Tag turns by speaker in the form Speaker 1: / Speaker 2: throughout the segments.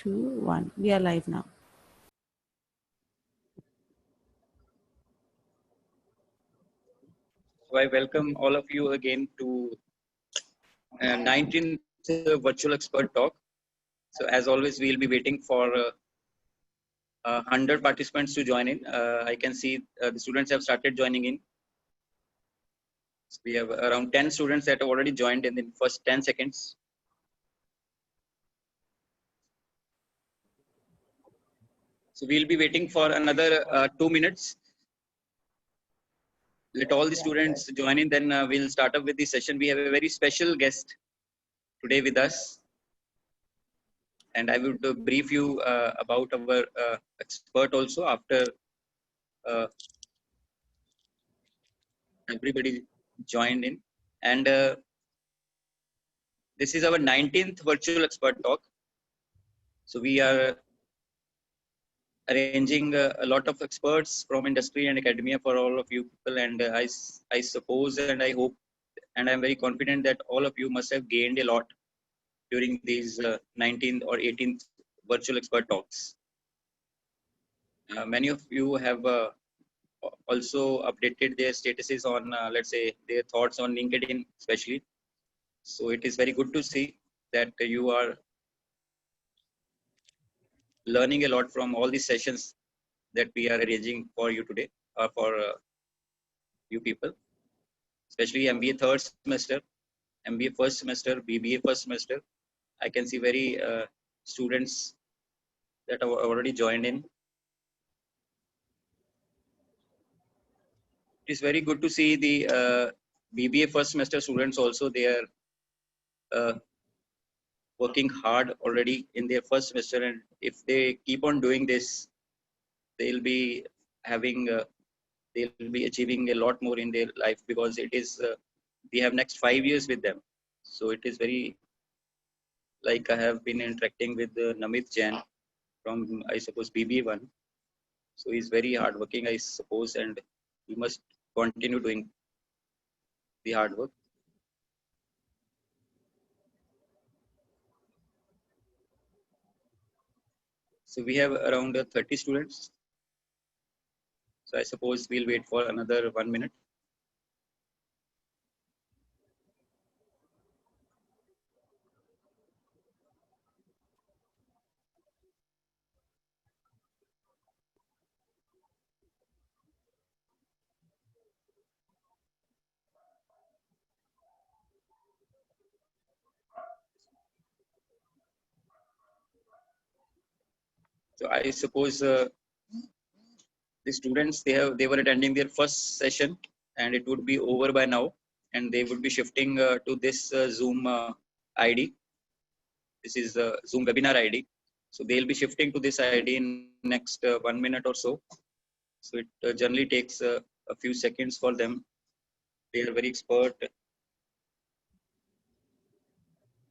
Speaker 1: 2, 1. We are live now.
Speaker 2: So I welcome all of you again to 19th Virtual Expert Talk. So as always, we'll be waiting for 100 participants to join in. I can see the students have started joining in. So we have around 10 students that have already joined in the first 10 seconds. So we'll be waiting for another 2 minutes. Let all the students join in, then we'll start up with the session. We have a very special guest today with us. And I would brief you about our expert also after everybody joined in. And this is our 19th virtual expert talk. So we are arranging a lot of experts from industry and academia for all of you people. And I suppose and I hope and I'm very confident that all of you must have gained a lot during these 19th or 18th virtual expert talks. Many of you have also updated their statuses on, let's say, their thoughts on LinkedIn, especially. So it is very good to see that you are learning a lot from all these sessions that we are arranging for you today, for you people, especially MBA third semester, MBA first semester, BBA first semester. I can see very students that have already joined in. It is very good to see the BBA first semester students also. They are working hard already in their first semester, and if they keep on doing this, they'll be having they'll be achieving a lot more in their life, because it is we have next 5 years with them. So it is very, like, I have been interacting with Namit Jain from, I suppose, BBA1. So he's very hardworking, I suppose, and we must continue doing the hard work. So we have around 30 students. So I suppose we'll wait for another 1 minute. So I suppose the students, they were attending their first session, and it would be over by now, and they would be shifting to this Zoom ID. This is Zoom webinar ID. So they'll be shifting to this ID in next 1 minute or so. So it generally takes a few seconds for them. They are very expert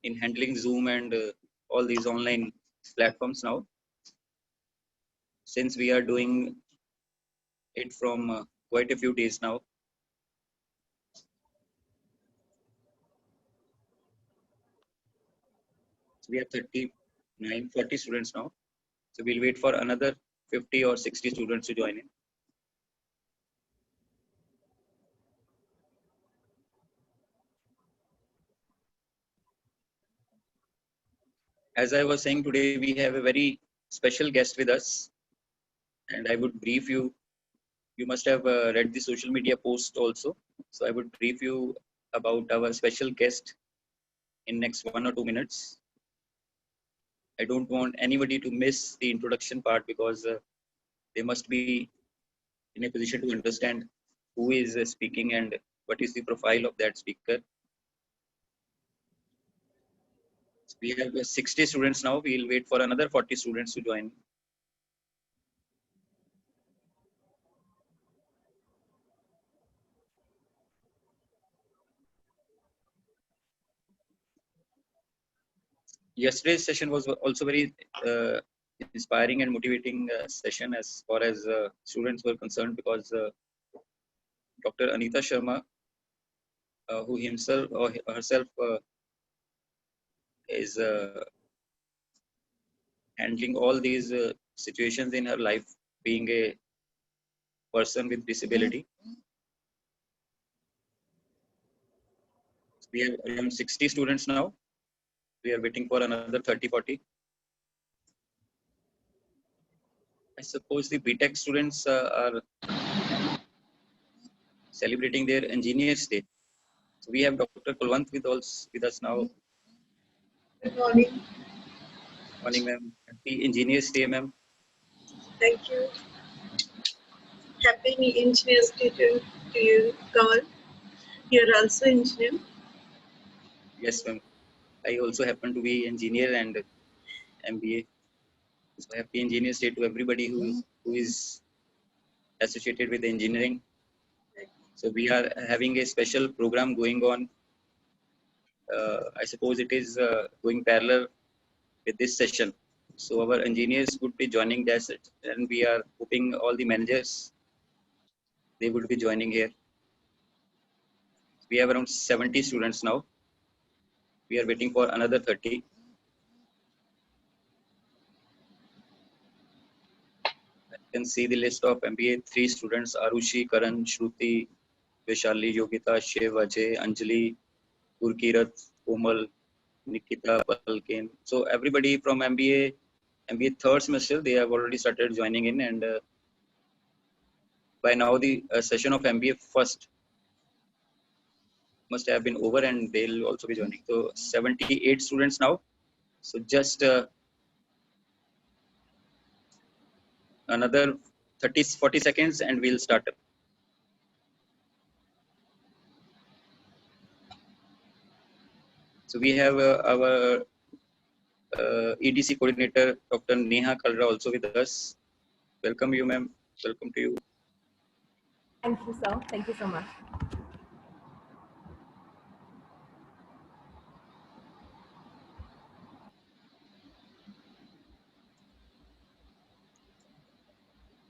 Speaker 2: in handling Zoom and all these online platforms now, since we are doing it from quite a few days now. So we have 39, 40 students now. So we'll wait for another 50 or 60 students to join in. As I was saying, today we have a very special guest with us, and I would brief you. You must have read the social media post also. So I would brief you about our special guest in next 1 or 2 minutes. I don't want anybody to miss the introduction part, because they must be in a position to understand who is speaking and what is the profile of that speaker. We have 60 students now. We'll wait for another 40 students to join. Yesterday's session was also very inspiring and motivating session as far as students were concerned, because Dr. Anita Sharma, who himself or herself is handling all these situations in her life, being a person with disability. We have around 60 students now. We are waiting for another 30, 40. I suppose the BTech students are celebrating their Engineers Day. So we have Dr. Kulwant with us now.
Speaker 3: Good morning.
Speaker 2: Morning, ma'am. Happy Engineers Day, ma'am.
Speaker 3: Thank you. Happy Engineers Day to you, Kamal. You're also engineer.
Speaker 2: Yes, ma'am. I also happen to be engineer and MBA. So happy Engineers Day to everybody who is associated with engineering. So we are having a special program going on. I suppose it is going parallel with this session. So our engineers would be joining that, and we are hoping all the managers, they would be joining here. We have around 70 students now. We are waiting for another 30. You can see the list of MBA 3 students: Arushi, Karan, Shruti, Vishali, Yogita, Shiv, Ajay, Anjali, Gurkirat, Komal, Nikita, Palkin. So everybody from MBA third semester, they have already started joining in, and by now the session of MBA first must have been over, and they'll also be joining. So 78 students now. So just another 30, 40 seconds, and we'll start. So we have our EDC coordinator, Dr. Neha Kalra, also with us. Welcome you, ma'am. Welcome to you.
Speaker 4: Thank you, sir. Thank you so much.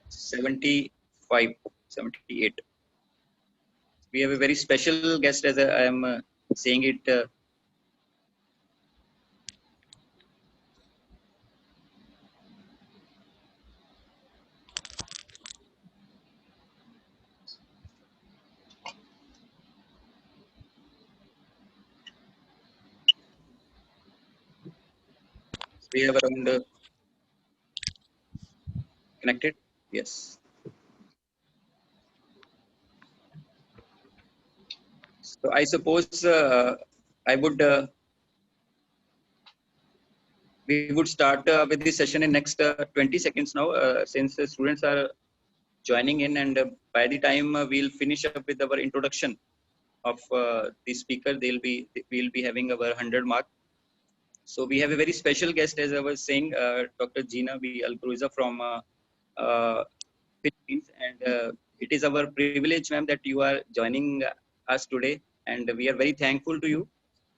Speaker 2: '75, 78. We have a very special guest, as I am saying it. We have around connected. Yes. So I suppose I would we would start with this session in next 20 seconds now, since the students are joining in, and by the time we'll finish up with our introduction of the speaker, we'll be having our 100 mark. So we have a very special guest, as I was saying, Dr. Gina Alcoriza from Philippines, and it is our privilege, ma'am, that you are joining us today, and we are very thankful to you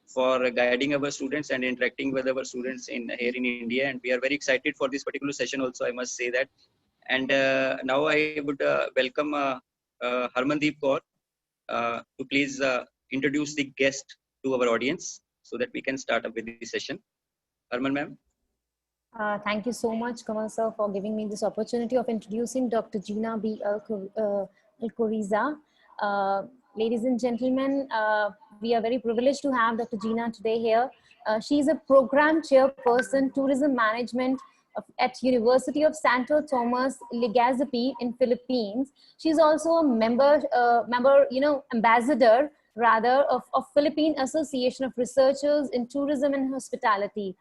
Speaker 2: for guiding our students and interacting with our students in here in India, and we are very excited for this particular session also, I must say that. And now I would welcome Harmandeep Kaur to please introduce the guest to our audience so that we can start up with the session. Harman, ma'am.
Speaker 4: Thank you so much, Kamal sir, for giving me this opportunity of introducing Dr. Gina Alcoriza. Ladies and gentlemen, we are very privileged to have Dr. Gina today here. She's a program chairperson, tourism management at University of Santo Tomas-Legazpi in Philippines. She's also a ambassador rather of Philippine Association of Researchers in Tourism and Hospitality.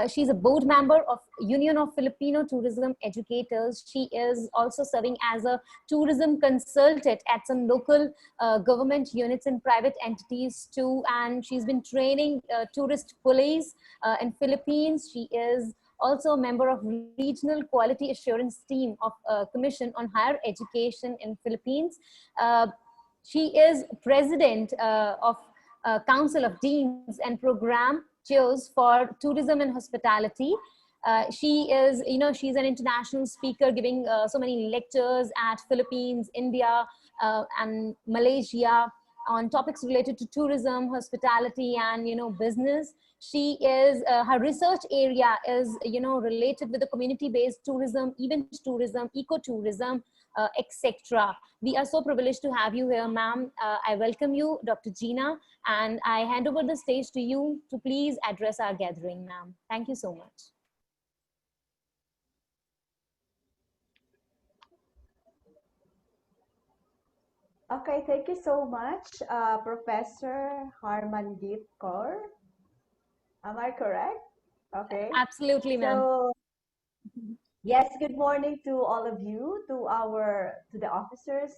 Speaker 4: She's a board member of Union of Filipino Tourism Educators. She is also serving as a tourism consultant at some local government units and private entities too. And she's been training tourist police in Philippines. She is also a member of Regional Quality Assurance Team of Commission on Higher Education in Philippines. She is president of Council of Deans and Program Chairs for Tourism and Hospitality. She is, she's an international speaker giving so many lectures at Philippines, India, and Malaysia on topics related to tourism, hospitality, and, business. She is, her research area is, related with the community-based tourism, event tourism, ecotourism, etc. We are so privileged to have you here, ma'am. I welcome you, Dr. Gina, and I hand over the stage to you to please address our gathering, ma'am. Thank you so much.
Speaker 5: Okay, thank you so much, Professor Harmandeep Kaur. Am I correct? Okay.
Speaker 4: Absolutely, ma'am.
Speaker 5: So, yes, good morning to all of you, to the officers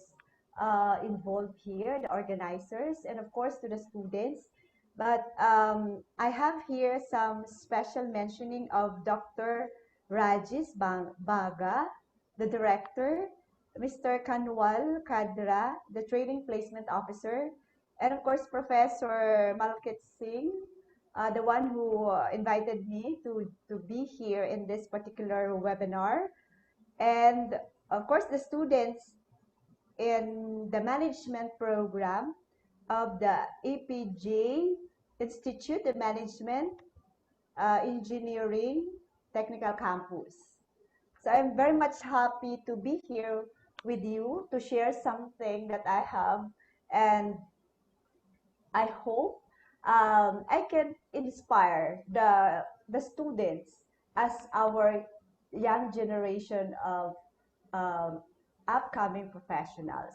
Speaker 5: involved here, the organizers, and of course to the students. But I have here some special mentioning of Dr. Rajis Baga, the director, Mr. Kanwal Kadra, the training placement officer, and of course Professor Malkit Singh, the one who invited me to be here in this particular webinar. And of course, the students in the management program of the Apeejay Institute of Management Engineering Technical Campus. So I'm very much happy to be here with you to share something that I have, and I hope I can inspire the students as our young generation of upcoming professionals.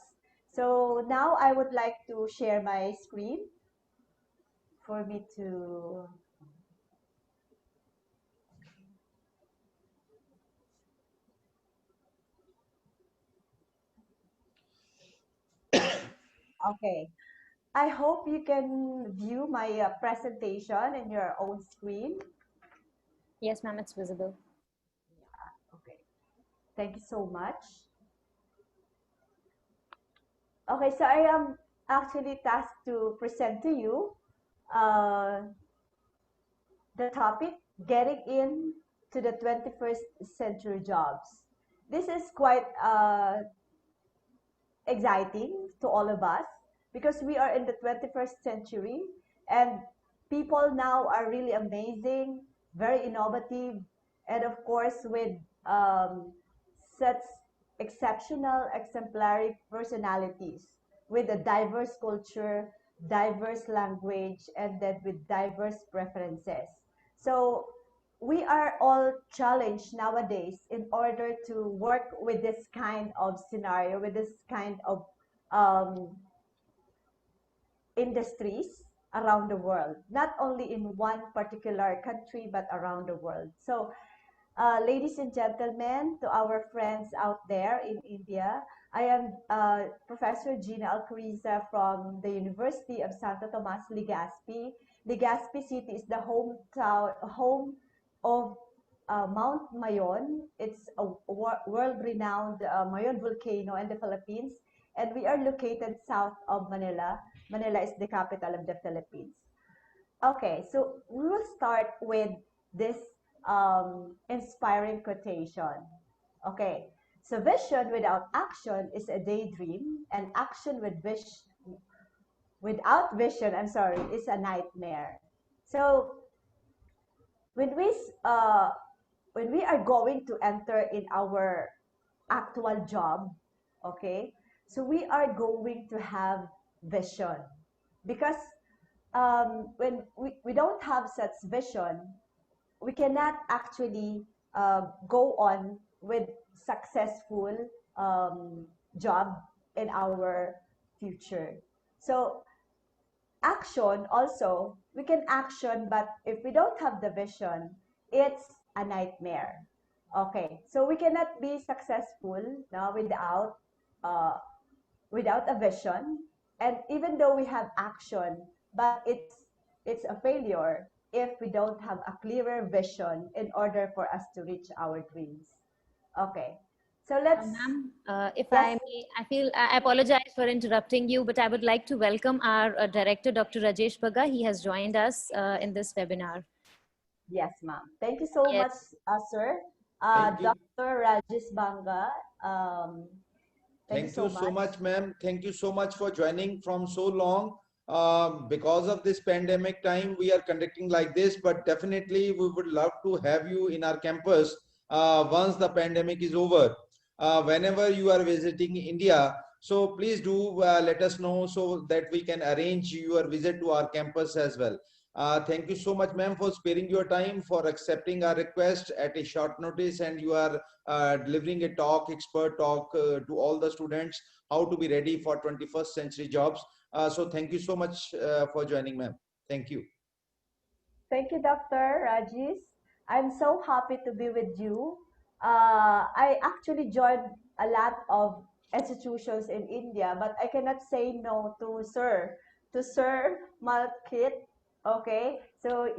Speaker 5: So now I would like to share my screen for me to. Okay. I hope you can view my presentation in your own screen.
Speaker 4: Yes, ma'am, it's visible.
Speaker 5: Okay. Thank you so much. Okay, so I am actually tasked to present to you the topic, getting in to the 21st century jobs. This is quite exciting to all of us because we are in the 21st century and people now are really amazing, very innovative, and of course with such exceptional, exemplary personalities with a diverse culture, diverse language, and then with diverse preferences. So we are all challenged nowadays in order to work with this kind of scenario, with this kind of um, industries around the world, not only in one particular country, but around the world. So, ladies and gentlemen, to our friends out there in India, I am Professor Gina Alcoriza from the University of Santo Tomas-Legazpi. Legazpi City is the home of Mount Mayon. It's a world-renowned Mayon volcano in the Philippines, and we are located south of Manila. Manila is the capital of the Philippines. Okay, so we will start with this inspiring quotation. Okay, so vision without action is a daydream, and action without vision, I'm sorry, is a nightmare. So when we uh, when we are going to enter in our actual job, okay, so we are going to have vision because when we don't have such vision, we cannot actually go on with successful job in our future. So action also, we can action, but if we don't have the vision, it's a nightmare. Okay, so we cannot be successful now uh, without a vision, and even though we have action, but it's a failure if we don't have a clearer vision in order for us to reach our dreams. Okay, so let's.
Speaker 4: Ma'am, if
Speaker 5: Yes.
Speaker 4: I may, I apologize for interrupting you, but I would like to welcome our director, Dr. Rajesh Baga. He has joined us in this webinar.
Speaker 5: Yes, ma'am. Thank you so much,
Speaker 4: Yes.
Speaker 5: sir.
Speaker 6: Thank you.
Speaker 5: Dr. Rajis Banga. Thank you
Speaker 6: Thank you so
Speaker 5: much.
Speaker 6: much, ma'am. Thank you so much for joining from so long. Because of this pandemic time, we are conducting like this, but definitely we would love to have you in our campus once the pandemic is over. Whenever you are visiting India, so please do let us know so that we can arrange your visit to our campus as well. Thank you so much, ma'am, for sparing your time, for accepting our request at a short notice, and you are delivering a talk, expert talk to all the students, how to be ready for 21st century jobs. So thank you so much for joining, ma'am. Thank you.
Speaker 5: Thank you, Dr. Rajis. I'm so happy to be with you. I actually joined a lot of institutions in India, but I cannot say no to Sir Malkit. Okay, so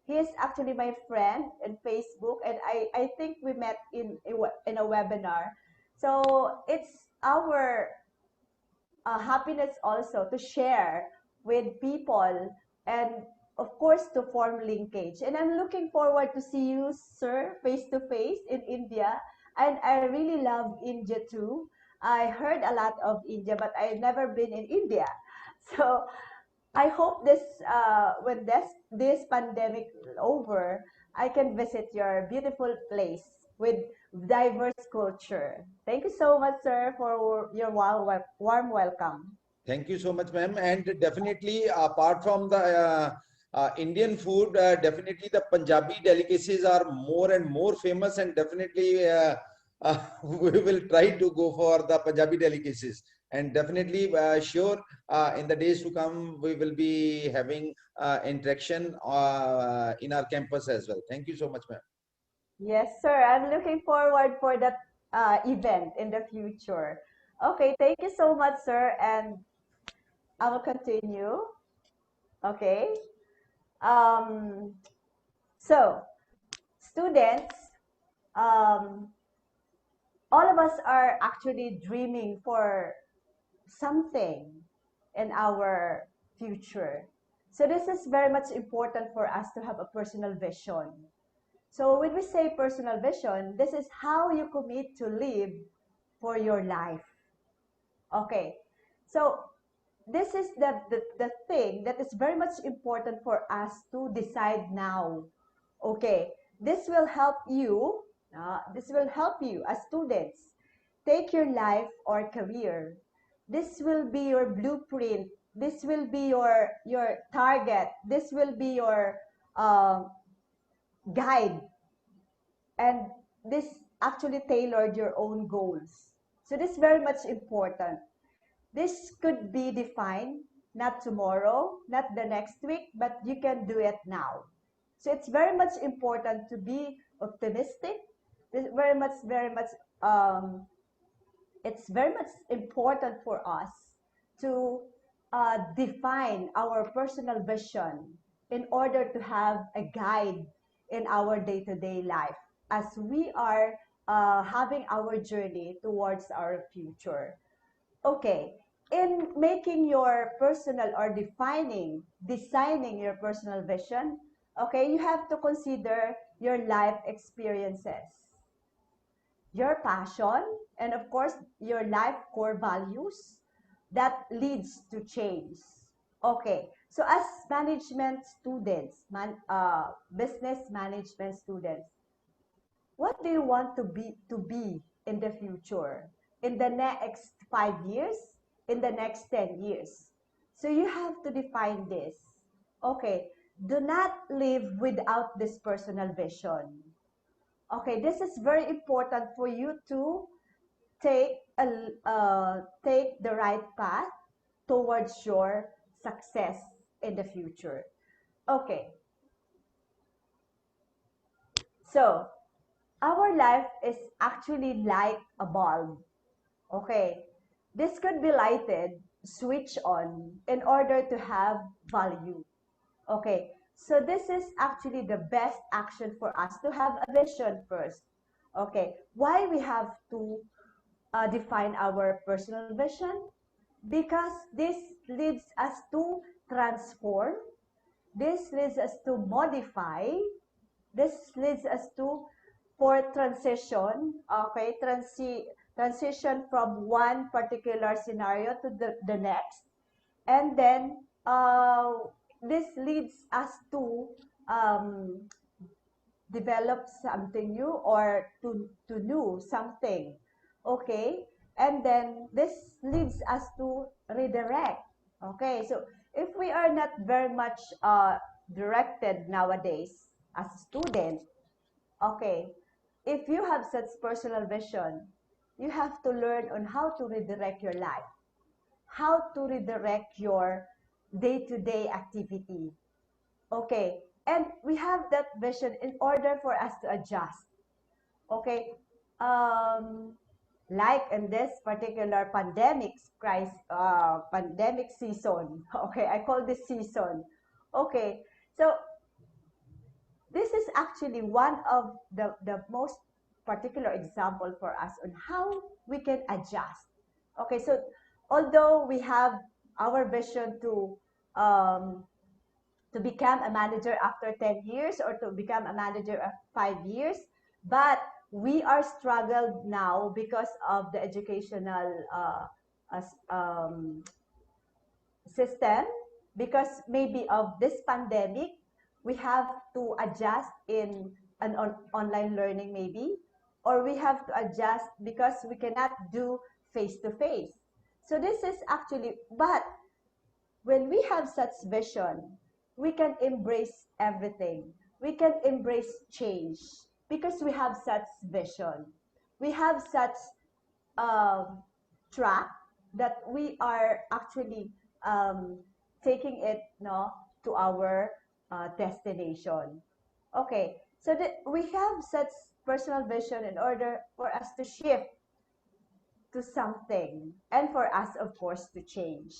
Speaker 5: he is actually my friend in Facebook, and I think we met in a webinar. So it's our happiness also to share with people, and of course to form linkage. And I'm looking forward to see you, sir, face to face in India. And I really love India too. I heard a lot of India, but I've never been in India. So I hope when this pandemic is over, I can visit your beautiful place with diverse culture. Thank you so much, sir, for your warm welcome.
Speaker 6: Thank you so much, ma'am. And definitely, apart from the Indian food, definitely the Punjabi delicacies are more and more famous, and definitely we will try to go for the Punjabi delicacies. And definitely, sure, in the days to come, we will be having interaction in our campus as well. Thank you so much, ma'am.
Speaker 5: Yes, sir. I'm looking forward for that event in the future. Okay, thank you so much, sir. And I will continue. Okay. Um, so, students, um, all of us are actually dreaming for something in our future. So, this is very much important for us to have a personal vision. So when we say personal vision, this is how you commit to live for your life. Okay. So this is the thing that is very much important for us to decide now. Okay. This will help you as students take your life or career. This will be your blueprint. This will be your target. This will be your uh, guide, and this actually tailored your own goals. So this is very much important. This could be defined not tomorrow, not the next week, but you can do it now. So it's very much important to be optimistic. It's very much, um, it's very much important for us to define our personal vision in order to have a guide in our day-to-day life as we are having our journey towards our future. Okay, in making your personal or designing your personal vision, okay, you have to consider your life experiences, your passion, and of course, your life core values that leads to change. Okay, so as management students, business management students, what do you want to be in the future, in the next 5 years, in the next 10 years? So you have to define this. Okay, do not live without this personal vision. Okay, this is very important for you to take the right path towards your success in the future. Okay, so our life is actually like a bulb. Okay, this could be lighted, switch on in order to have value. Okay, so this is actually the best action for us to have a vision first. Okay, why we have to define our personal vision? Because this leads us to transform, this leads us to modify, this leads us to for transition, okay, transition from one particular scenario to the next. And then this leads us to um, develop something new or to do something. Okay, and then this leads us to redirect. Okay, so if we are not very much directed nowadays as a student, okay, if you have such personal vision, you have to learn on how to redirect your life, how to redirect your day-to-day activity. Okay, and we have that vision in order for us to adjust. Okay, um, like in this particular pandemic season. Okay, I call this season. Okay, so this is actually one of the most particular example for us on how we can adjust. Okay, so although we have our vision to become a manager after 10 years or to become a manager of 5 years, but we are struggled now because of the educational system, because maybe of this pandemic, we have to adjust in an online learning maybe, or we have to adjust because we cannot do face to face. So this is actually, but when we have such vision, we can embrace everything. We can embrace change because we have such vision. We have such um, track that we are actually um, taking it no, to our destination. Okay, so that we have such personal vision in order for us to shift to something and for us, of course, to change.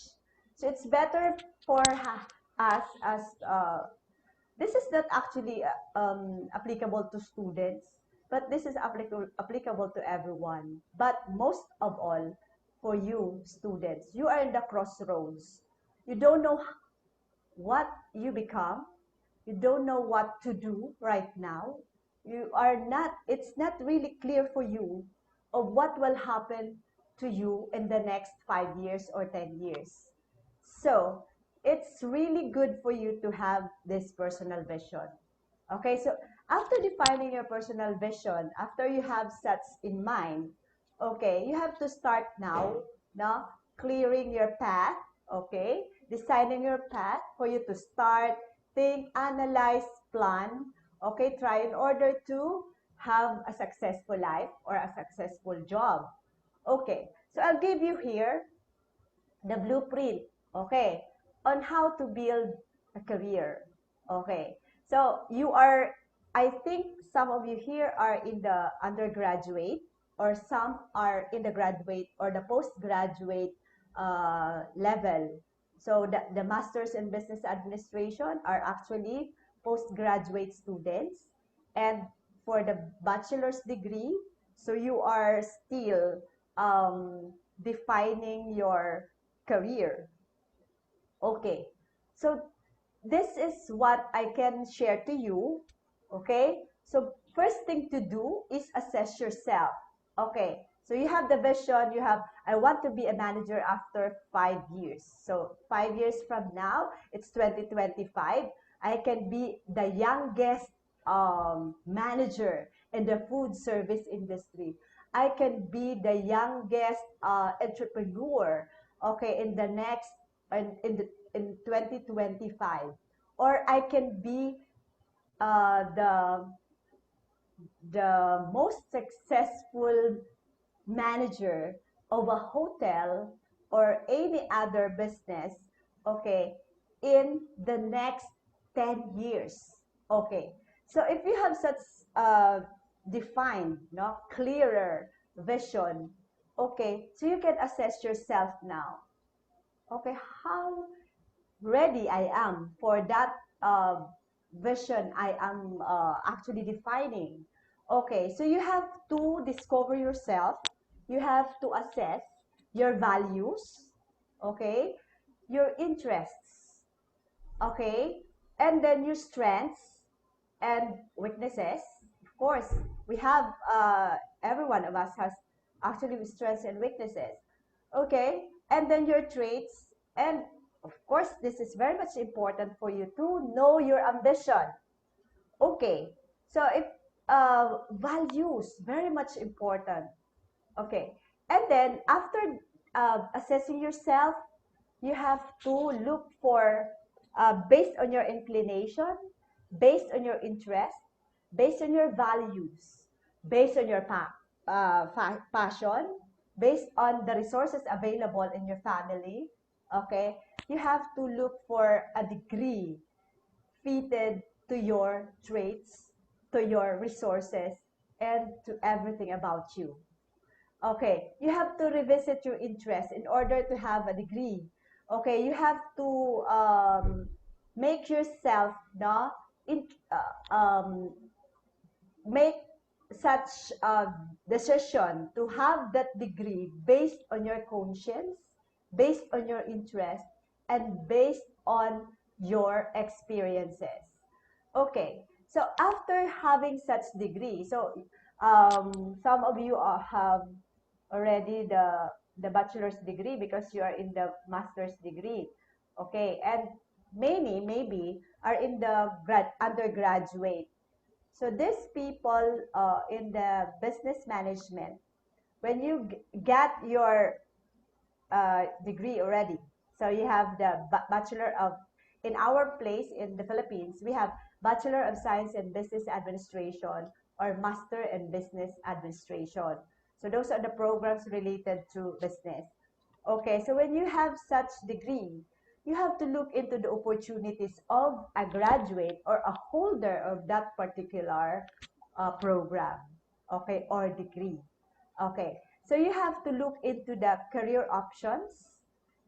Speaker 5: So it's better for us as this is not actually applicable to students, but this is applicable to everyone. But most of all, for you students, you are in the crossroads. You don't know what you become. You don't know what to do right now. You are not, it's not really clear for you of what will happen to you in the next 5 years or 10 years. So it's really good for you to have this personal vision. Okay, so after defining your personal vision, after you have sets in mind, okay, you have to start now clearing your path, okay, deciding your path for you to start, think, analyze, plan, okay, try in order to have a successful life or a successful job. Okay, so I'll give you here the blueprint, okay, on how to build a career. Okay, so you are, I think some of you here are in the undergraduate, or some are in the graduate or the postgraduate level. So the masters in business administration are actually postgraduate students, and for the bachelor's degree, so you are still defining your career. Okay, so this is what I can share to you. Okay, so first thing to do is assess yourself. Okay, so you have the vision, you have, I want to be a manager after 5 years. So 5 years from now, it's 2025. I can be the youngest manager in the food service industry. I can be the youngest entrepreneur, okay, in the next in 2025, or I can be the most successful manager of a hotel or any other business, okay, in the next 10 years. Okay, so if you have such defined, no, clearer vision, okay, so you can assess yourself now. Okay, how ready I am for that vision I am actually defining. Okay, so you have to discover yourself. You have to assess your values, okay, your interests, okay, and then your strengths and weaknesses. Of course, we have, every one of us has actually strengths and weaknesses. Okay, and then your traits, and of course, this is very much important for you to know your ambition. Okay, so if values, very much important. Okay, and then after assessing yourself, you have to look for, based on your inclination, based on your interest, based on your values, based on your passion, based on the resources available in your family. Okay, you have to look for a degree fitted to your traits, to your resources, and to everything about you. Okay, you have to revisit your interest in order to have a degree. Okay, you have to make yourself, no, in, make such a decision to have that degree based on your conscience, based on your interest, and based on your experiences. Okay, so after having such degree, so some of you have already the bachelor's degree because you are in the master's degree. Okay, and many maybe are in the undergraduate. So these people in the business management, when you get your degree already, so you have the bachelor of, in our place in the Philippines, we have Bachelor of Science in Business Administration or Master in Business Administration. So those are the programs related to business. Okay, so when you have such degree, you have to look into the opportunities of a graduate or a holder of that particular program, okay, or degree. Okay, so you have to look into the career options,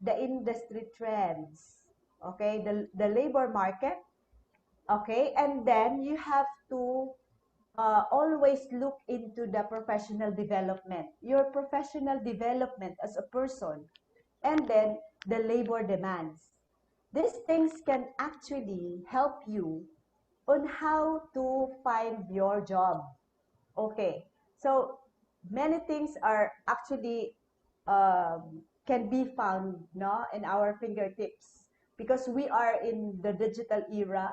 Speaker 5: the industry trends, okay, the labor market, okay, and then you have to always look into the professional development, your professional development as a person, and then the labor demands. These things can actually help you on how to find your job. Okay, so many things are actually can be found, no, in our fingertips because we are in the digital era.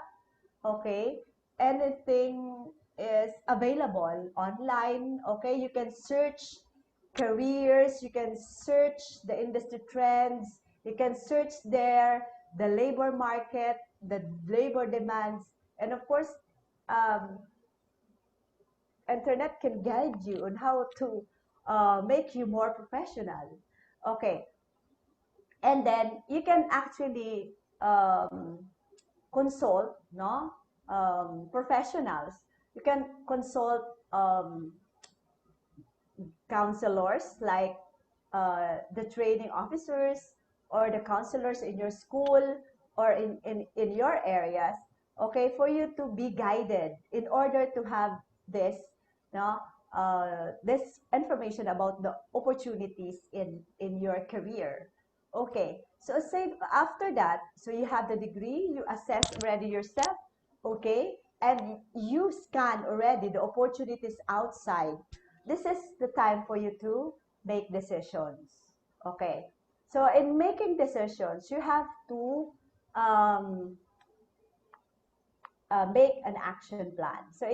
Speaker 5: Okay, anything is available online. Okay, you can search careers, you can search the industry trends, you can search there the labor market, the labor demands, and of course um, internet can guide you on how to make you more professional. Okay, and then you can actually consult, no, professionals. You can consult counselors like the training officers or the counselors in your school or in your areas, okay, for you to be guided in order to have this, no, this information about the opportunities in your career. Okay, so say after that, so you have the degree, you assess already yourself, okay, and you scan already the opportunities outside. This is the time for you to make decisions. Okay, so in making decisions, you have to um, make an action plan. So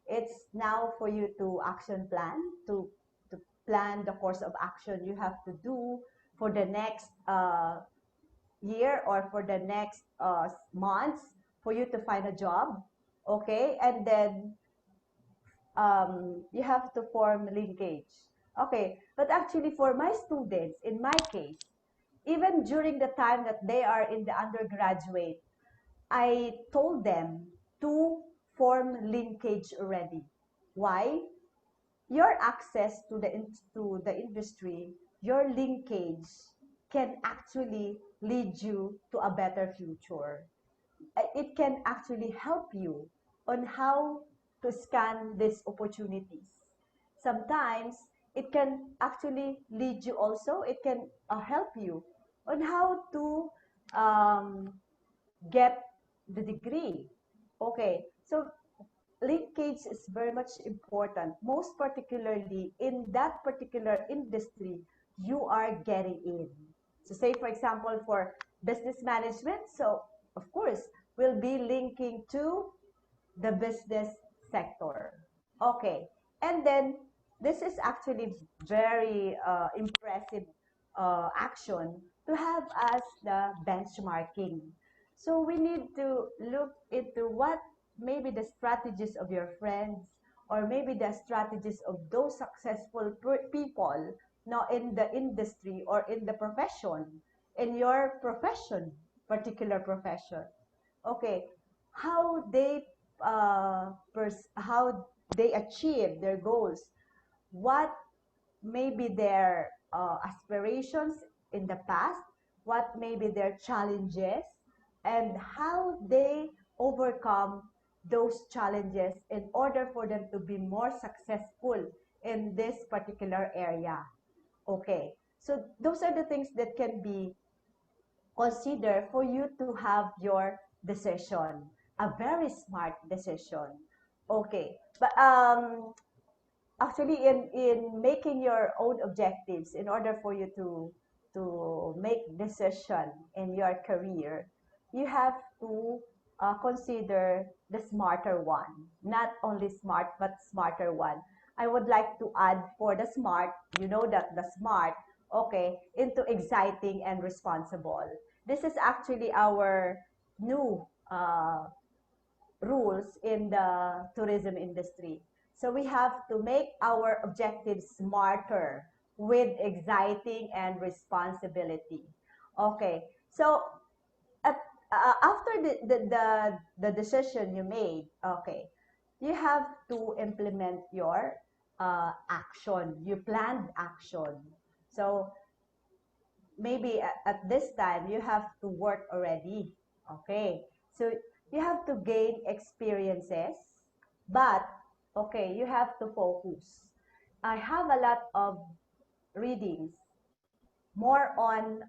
Speaker 5: it's now for you to action plan, to plan the course of action you have to do for the next year or for the next months for you to find a job. Okay, and then you have to form linkage. Okay, but actually for my students, in my case, even during the time that they are in the undergraduate, I told them to form linkage already. Why? Your access to the industry, your linkage can actually lead you to a better future. It can actually help you on how to scan these opportunities. Sometimes it can actually lead you also, it can help you on how to um, get the degree. Okay, so linkage is very much important, most particularly in that particular industry you are getting in. So say for example for business management. So, of course, we'll be linking to the business sector. Okay, and then this is actually very impressive action to have as the benchmarking. So we need to look into what maybe the strategies of your friends or maybe the strategies of those successful people now in the industry or in the profession, in your profession, particular profession. Okay, how they how they achieve their goals, what may be their aspirations in the past, what may be their challenges, and how they overcome those challenges in order for them to be more successful in this particular area. Okay, so those are the things that can be considered for you to have your decision, a very smart decision. Okay, but actually in making your own objectives in order for you to make decision in your career, you have to consider the smarter one, not only smart but smarter one. I would like to add for the smart, you know, that the smart, okay, into exciting and responsible. This is actually our new rules in the tourism industry. So we have to make our objectives smarter with exciting and responsibility. Okay, so at, after the decision you made, okay, you have to implement your action, you planned action. So maybe at this time you have to work already. Okay, so you have to gain experiences, but okay, you have to focus. I have a lot of readings more on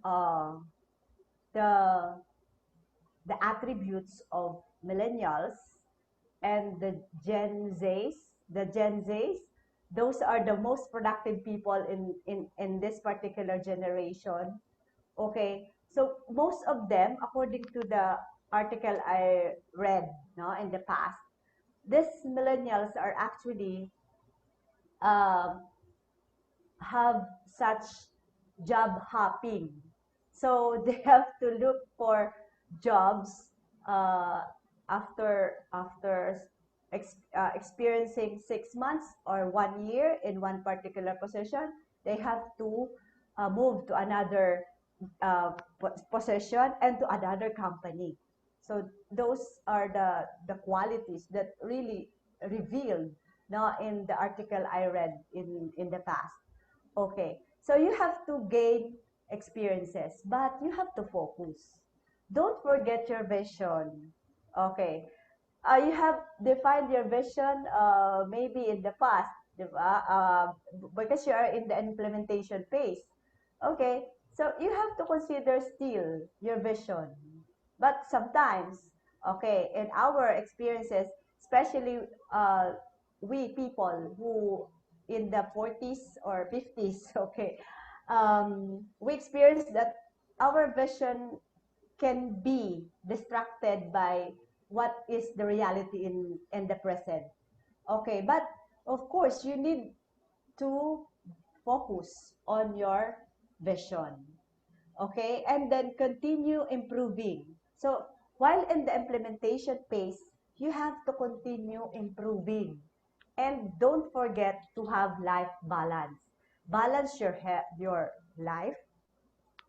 Speaker 5: the the attributes of millennials and the Gen Zs. The Gen Zs, those are the most productive people in this particular generation. Okay, so most of them, according to the article I read, no, in the past, these millennials are actually um, have such job hopping. So they have to look for jobs uh, after experiencing 6 months or 1 year in one particular position. They have to move to another position and to another company. So those are the qualities that really revealed now in the article I read in the past. Okay, so you have to gain experiences, but you have to focus. Don't forget your vision. Okay, you have defined your vision maybe in the past, because you are in the implementation phase. Okay, so you have to consider still your vision. But sometimes, okay, in our experiences, especially we people who in the 40s or 50s, okay, we experience that our vision can be distracted by what is the reality in the present. Okay, but of course, you need to focus on your vision. Okay, and then continue improving. So while in the implementation phase, you have to continue improving. And don't forget to have life balance. Balance your life,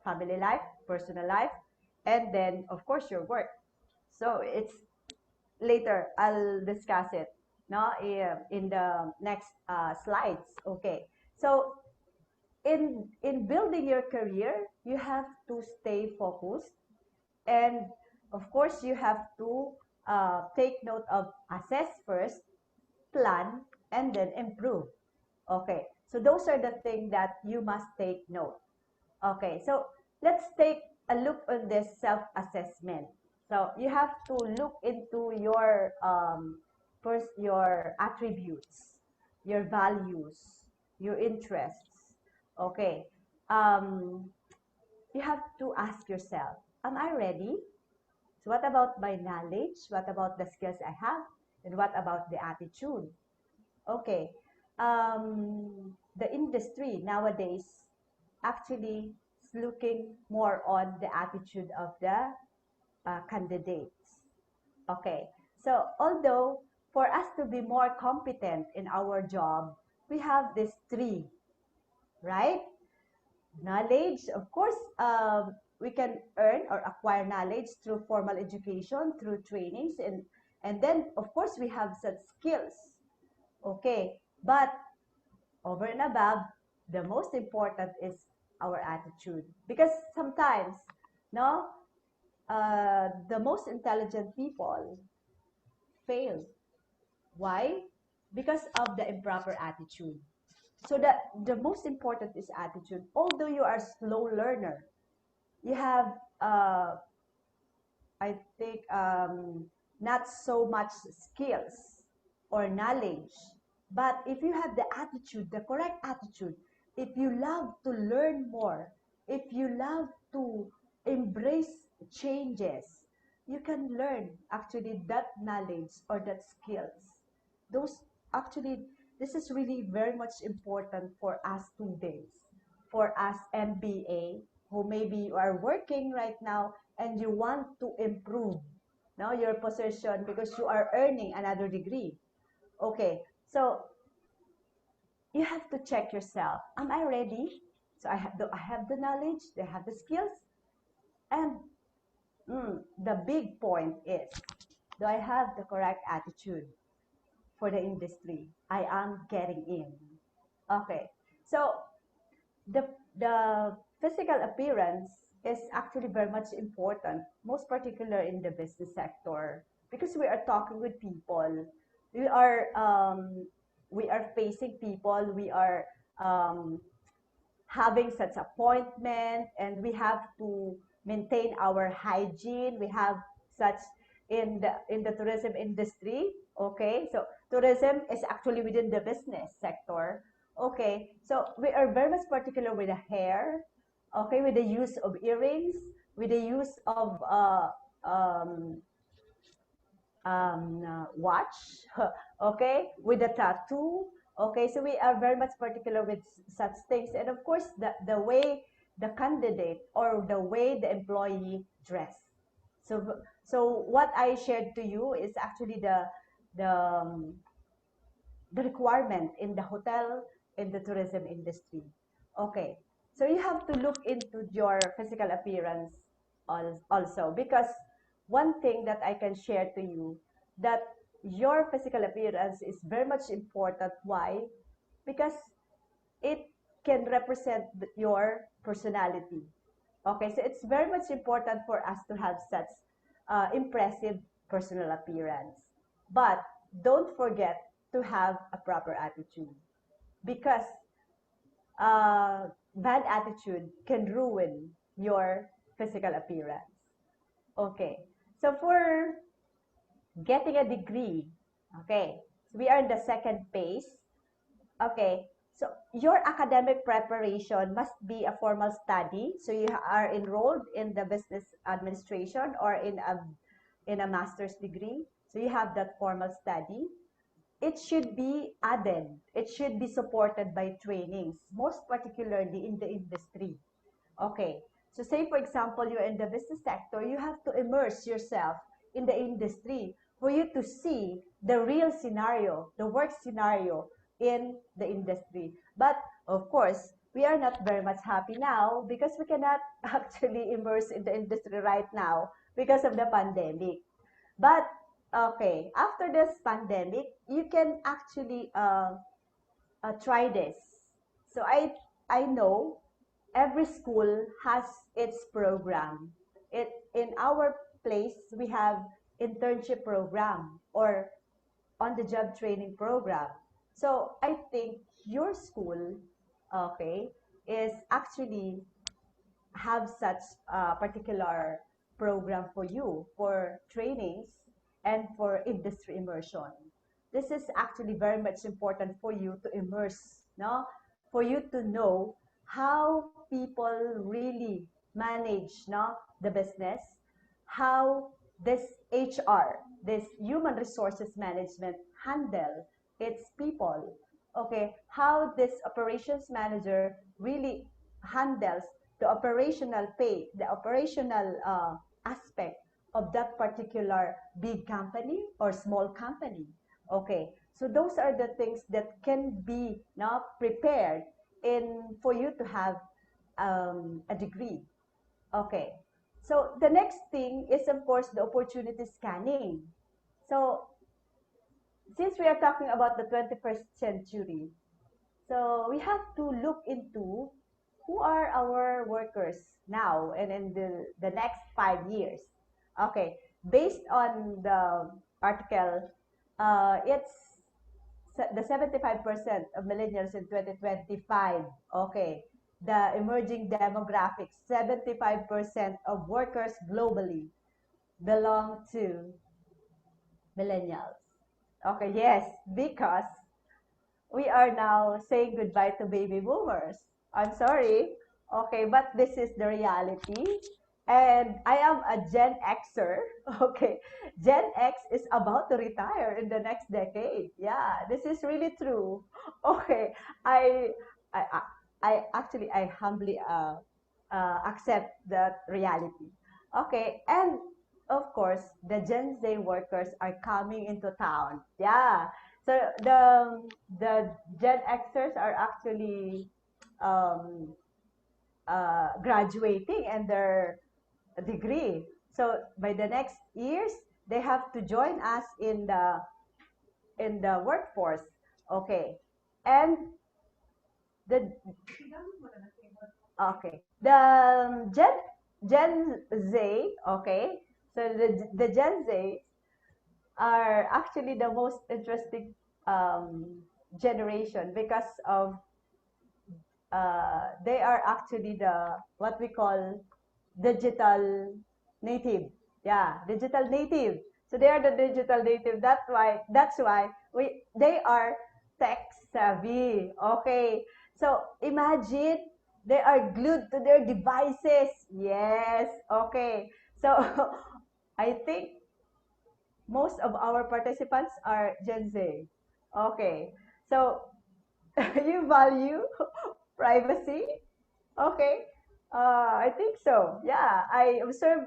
Speaker 5: family life, personal life, and then of course your work. So it's later I'll discuss it no in the next slides. Okay, so in building your career, you have to stay focused, and of course you have to take note of assess first, plan, and then improve. Okay, so those are the things that you must take note. Okay, so let's take a look on this self-assessment. So you have to look into your first your attributes, your values, your interests. Okay, um, you have to ask yourself, am I ready? So what about my knowledge? What about the skills I have? And what about the attitude? Okay. The industry nowadays actually is looking more on the attitude of the candidates. Okay. So although for us to be more competent in our job, we have these three, right? Knowledge, of course, we can earn or acquire knowledge through formal education, through trainings, and then of course we have such skills. Okay, but over and above, the most important is our attitude, because sometimes, no, the most intelligent people fail. Why? Because of the improper attitude. So that the most important is attitude. Although you are a slow learner, you have I think not so much skills or knowledge, but if you have the attitude, the correct attitude, if you love to learn more, if you love to embrace changes, you can learn actually that knowledge or that skills. Those actually, this is really very much important for us students, for us MBA, who maybe you are working right now and you want to improve now your position because you are earning another degree. Okay, so you have to check yourself. Am I ready? So I have the knowledge, I have the skills, and the big point is, do I have the correct attitude for the industry I am getting in? Okay, so the physical appearance is actually very much important, most particular in the business sector, because we are talking with people. We are facing people. We are um, having such appointment, and we have to maintain our hygiene. We have such in the tourism industry. Okay, so tourism is actually within the business sector. Okay, so we are very much particular with the hair. Okay, with the use of earrings, with the use of um, watch, okay, with the tattoo. Okay, so we are very much particular with such things. And of course, the way the candidate or the way the employee dress. So what I shared to you is actually the um, the requirement in the hotel, in the tourism industry. Okay, so you have to look into your physical appearance also, because one thing that I can share to you, that your physical appearance is very much important. Why? Because it can represent your personality. Okay, so it's very much important for us to have such impressive personal appearance. But don't forget to have a proper attitude, because bad attitude can ruin your physical appearance. Okay, so for getting a degree, okay, so we are in the second phase. Okay, so your academic preparation must be a formal study. So you are enrolled in the business administration or in a master's degree. So you have that formal study. It should be added. It should be supported by trainings, most particularly in the industry. Okay, so say for example, you're in the business sector, you have to immerse yourself in the industry for you to see the real scenario, the work scenario in the industry. But of course, we are not very much happy now because we cannot actually immerse in the industry right now because of the pandemic. But okay, after this pandemic, you can actually try this. So I know every school has its program. It in our place we have internship program or on the job training program. So I think your school, okay, is actually have such a particular program for you for trainings and for industry immersion. This is actually very much important for you to immerse, no? For you to know how people really manage the business, how this HR, this human resources management, handle its people. Okay, how this operations manager really handles the operational pay, the operational aspect of that particular big company or small company. Okay, so those are the things that can be now prepared in for you to have a degree. Okay, so the next thing is of course the opportunity scanning. So since we are talking about the 21st century, so we have to look into who are our workers now and in the next 5 years. Okay, based on the article, it's the 75% of millennials in 2025. Okay, the emerging demographics, 75% of workers globally belong to millennials. Okay, yes, because we are now saying goodbye to baby boomers. I'm sorry. Okay, but this is the reality. And I am a Gen Xer. Okay, Gen X is about to retire in the next decade. Yeah, this is really true. Okay, I, I, I I humbly accept that reality. Okay, and of course, the Gen Z workers are coming into town. Yeah, so the Gen Xers are actually um, graduating and their degree. So by the next years, they have to join us in the workforce. Okay, and the okay the Gen Z. Okay, so the Gen Z are actually the most interesting generation because of they are actually the what we call digital native. Yeah, digital native. So they are the digital native. That's why they are tech savvy. Okay. So imagine they are glued to their devices. Yes. Okay. So I think most of our participants are Gen Z. Okay. So you value privacy? Okay. I think so. Yeah, I observe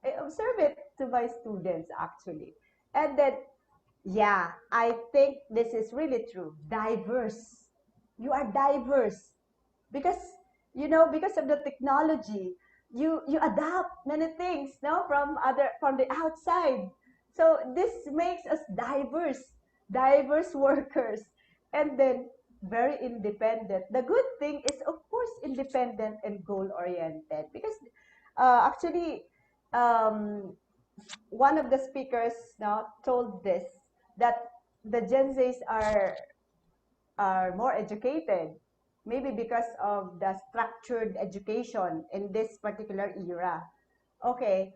Speaker 5: it to my students actually. And then yeah, I think this is really true. Diverse. You are diverse because because of the technology, you adapt many things no from the outside. So this makes us diverse workers, and then very independent. The good thing is of course independent and goal oriented because actually um, one of the speakers now told this that the Gen Zs are more educated, maybe because of the structured education in this particular era. Okay,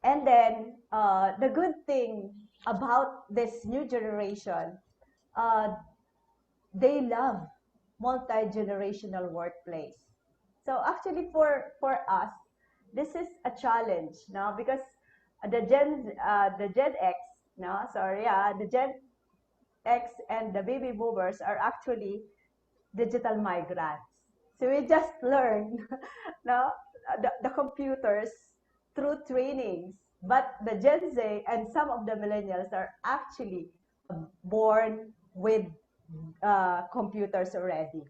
Speaker 5: and then the good thing about this new generation, uh, they love multi-generational workplace. So actually for us, this is a challenge now because the Gen X, no, sorry, the Gen X and the baby boomers are actually digital migrants. So we just learn no, the computers through trainings. But the Gen Z and some of the millennials are actually born with computers already.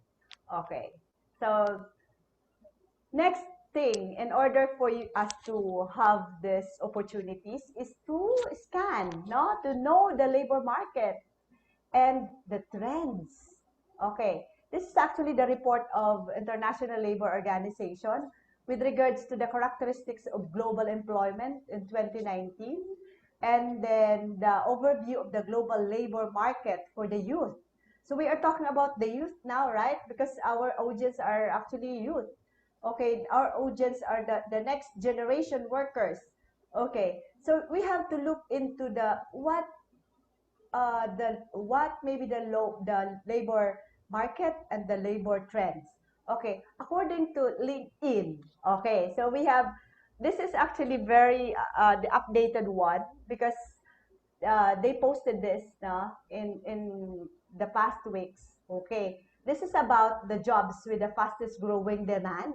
Speaker 5: Okay. So next thing, in order for us to have these opportunities, is to scan, no, to know the labor market and the trends. Okay, this is actually the report of International Labor Organization with regards to the characteristics of global employment in 2019, and then the overview of the global labor market for the youth. So we are talking about the youth now, right? Because our audience are actually youth. Okay, our audience are the next generation workers. Okay, so we have to look into the what maybe the labor market and the labor trends. Okay, according to LinkedIn. Okay, so we have, this is actually very the updated one, because they posted this in the past weeks. Okay, this is about the jobs with the fastest growing demand.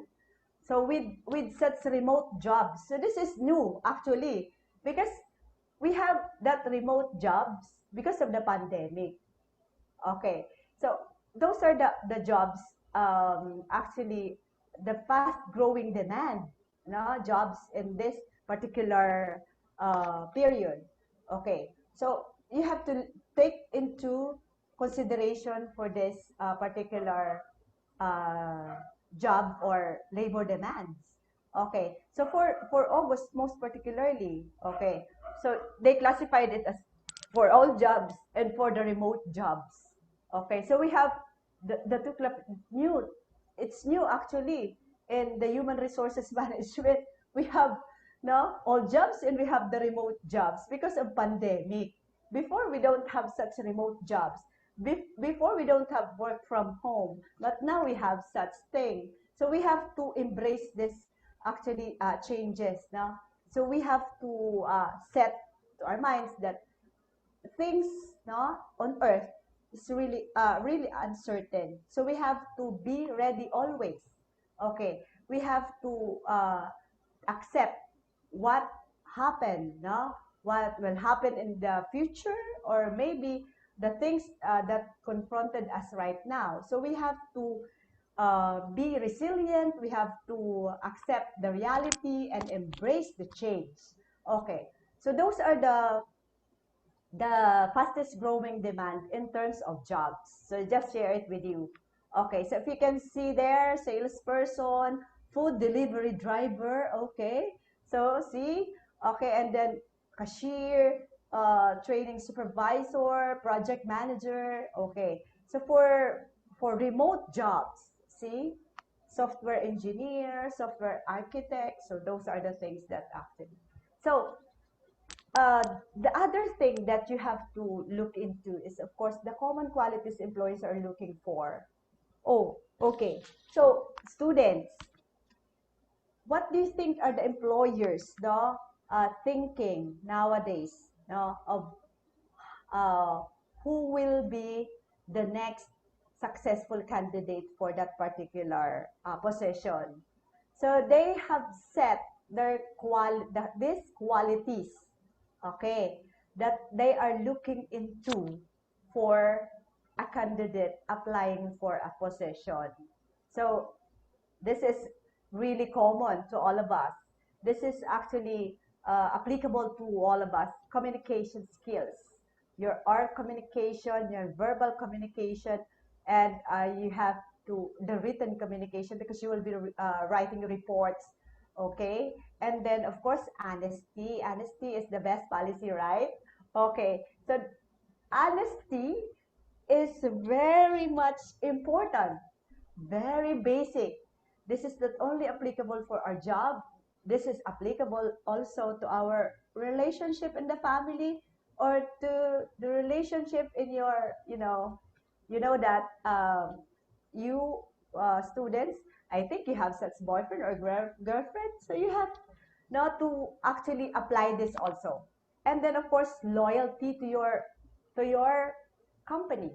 Speaker 5: So with such remote jobs, so this is new actually, because we have that remote jobs because of the pandemic. Okay, so those are the jobs, actually the fast growing demand, no, jobs in this particular period. Okay, so you have to take into consideration for this particular uh, job or labor demands. Okay, so for August most particularly, okay, so they classified it as for all jobs and for the remote jobs. Okay, so we have the two new. It's new actually in the human resources management. We have no all jobs and we have the remote jobs because of pandemic. Before we don't have such remote jobs. Before we don't have work from home, but now we have such thing. So we have to embrace this actually changes now. So we have to set to our minds that things no on earth is really uncertain, so we have to be ready always. Okay, we have to accept what happened, no, what will happen in the future, or maybe the things that confronted us right now. So we have to be resilient, we have to accept the reality and embrace the change. Okay, so those are the fastest growing demand in terms of jobs. So just share it with you. Okay, so if you can see there, salesperson, food delivery driver, okay. So see, okay, and then cashier, training supervisor, project manager, okay. So for remote jobs, see, software engineer, software architect, so those are the things that active. So uh, the other thing that you have to look into is, of course, the common qualities employees are looking for. Oh, okay. So, students, what do you think are the employers, thinking nowadays, of uh, who will be the next successful candidate for that particular position? So they have set these qualities, okay, that they are looking into for a candidate applying for a position. So this is really common to all of us. This is actually applicable to all of us. Communication skills, your art communication, your verbal communication, and you have to the written communication, because you will be writing reports. Okay, and then of course honesty. Honesty is the best policy, right? Okay, so honesty is very much important, very basic. This is not only applicable for our job, this is applicable also to our relationship in the family, or to the relationship in your, that you students, I think you have such boyfriend or girlfriend, so you have not to actually apply this also. And then of course loyalty to your company.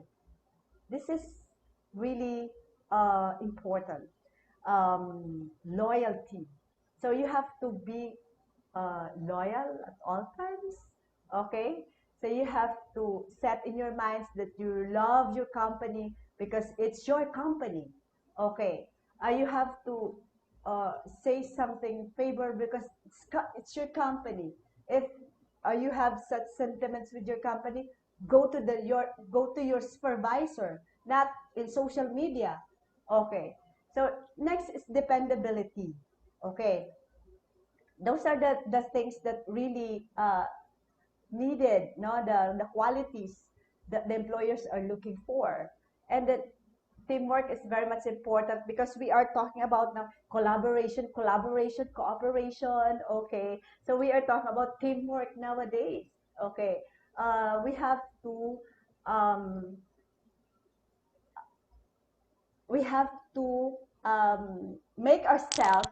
Speaker 5: This is really important. Loyalty. So you have to be loyal at all times. Okay. So you have to set in your minds that you love your company because it's your company. Okay. You have to say something favor because it's your company. If you have such sentiments with your company, go to your supervisor, not in social media. Okay. So next is dependability. Okay, those are the things that really needed, no, the qualities that the employers are looking for. And that teamwork is very much important, because we are talking about now collaboration, cooperation. Okay, so we are talking about teamwork nowadays. Okay, we have to um, we have to make ourselves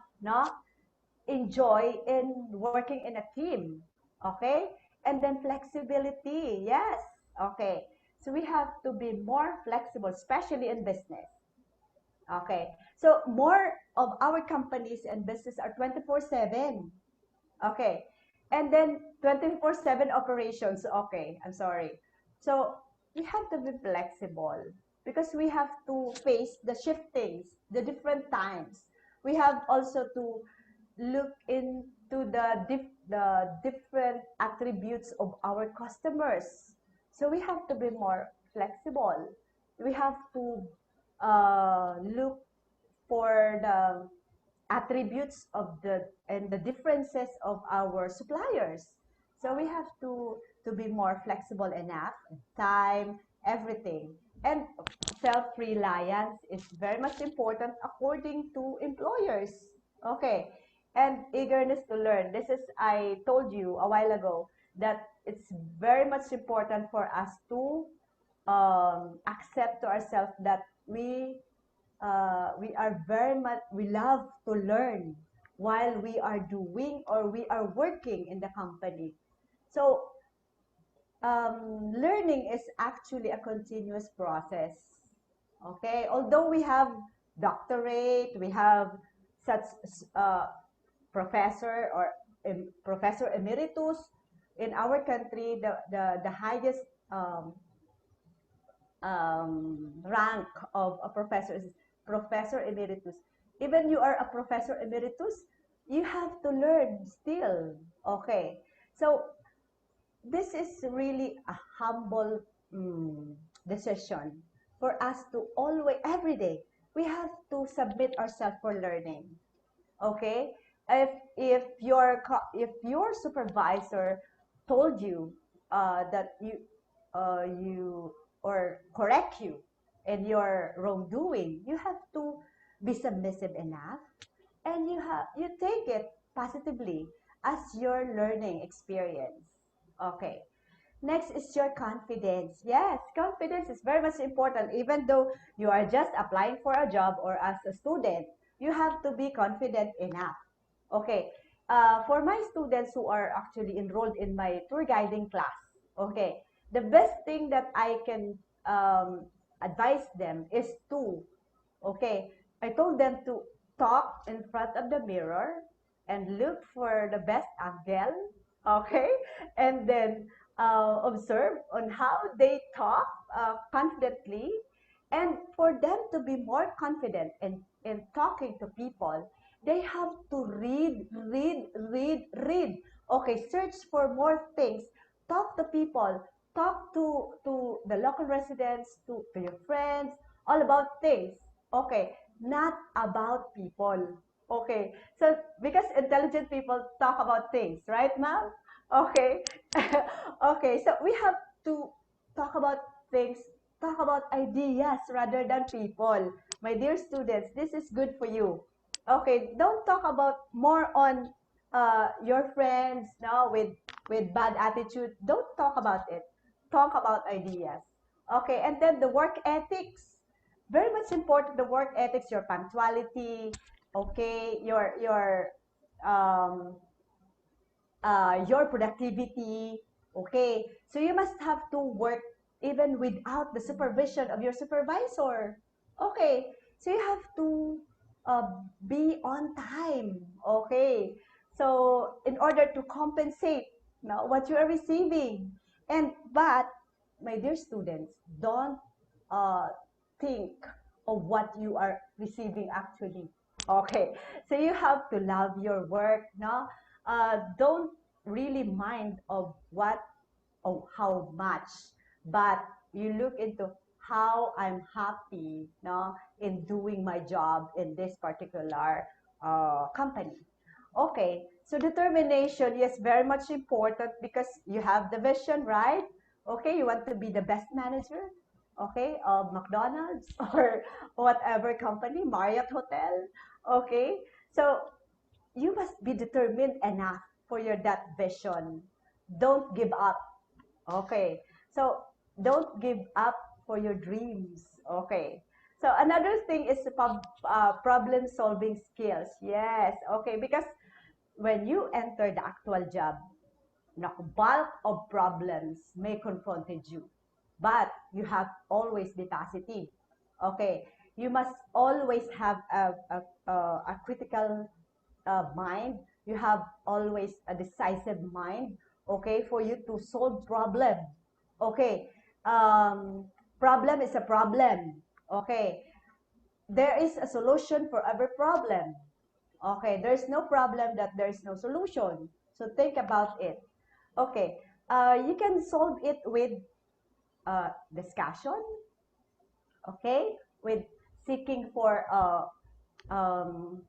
Speaker 5: enjoy in working in a team. Okay, and then flexibility. Yes. Okay, so we have to be more flexible, especially in business. Okay, so more of our companies and business are 24/7. Okay. And then 24/7 operations. Okay, I'm sorry. So we have to be flexible because we have to face the shiftings, the different times. We have also to look into the different attributes of our customers. So we have to be more flexible. We have to look for the attributes of the and the differences of our suppliers. So we have to be more flexible enough, time, everything. And self-reliance is very much important according to employers. Okay. And eagerness to learn. This is, I told you a while ago that it's very much important for us to accept to ourselves that we are very much, we love to learn while we are doing or we are working in the company. So learning is actually a continuous process. Okay, although we have doctorate, we have such professor or professor emeritus in our country, the highest rank of a professor is professor emeritus. Even you are a professor emeritus, you have to learn still. Okay, so this is really a humble decision for us to always, every day, we have to submit ourselves for learning. Okay, if your supervisor told you that you or correct you in your wrongdoing, you have to be submissive enough, and you take it positively as your learning experience. Okay. Next is your confidence. Yes, confidence is very much important. Even though you are just applying for a job or as a student, you have to be confident enough. Okay. For my students who are actually enrolled in my tour guiding class, okay, the best thing that I can advise them is to, okay, I told them to talk in front of the mirror and look for the best angle, okay, and then observe on how they talk confidently, and for them to be more confident in talking to people, they have to read. Okay, search for more things, talk to people, talk to the local residents, to your friends, all about things. Okay, not about people. Okay, so because intelligent people talk about things, right, ma'am? Okay, okay, so we have to talk about things, talk about ideas rather than people. My dear students, this is good for you. Okay, don't talk about more on your friends now with bad attitude. Don't talk about it. Talk about ideas. Okay, and then the work ethics, very much important. The work ethics, your punctuality, okay, um, your productivity. Okay, so you must have to work even without the supervision of your supervisor. Okay, so you have to be on time. Okay, so in order to compensate now what you are receiving, and but my dear students, don't uh, think of what you are receiving actually. Okay, so you have to love your work, no? Don't really mind of what or how much, but you look into how I'm happy, no, in doing my job in this particular company. Okay, so determination, yes, very much important because you have the vision, right? Okay, you want to be the best manager, okay, of McDonald's or whatever company, Marriott Hotel. Okay, so you must be determined enough for your that vision. Don't give up. Okay, so don't give up for your dreams. Okay, So another thing is problem solving skills. Yes, okay, because when you enter the actual job, bulk of problems may confronted you, but you have always be positive. Okay, you must always have a critical mind. You have always a decisive mind. Okay, for you to solve problem. Okay, um, problem is a problem. Okay, there is a solution for every problem. Okay, there's no problem that there's no solution. So think about it. Okay, you can solve it with discussion. Okay, with seeking for um,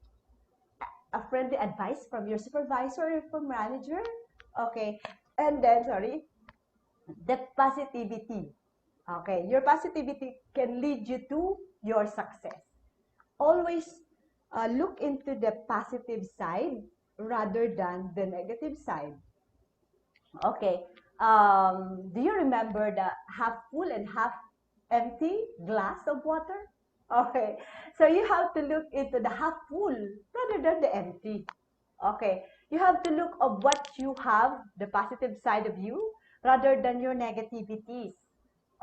Speaker 5: a friendly advice from your supervisor or from manager. Okay, and then sorry, the positivity. Okay, your positivity can lead you to your success. Always look into the positive side rather than the negative side. Okay. Do you remember the half full and half empty glass of water? Okay. So you have to look into the half full rather than the empty. Okay. You have to look of what you have, the positive side of you, rather than your negativities.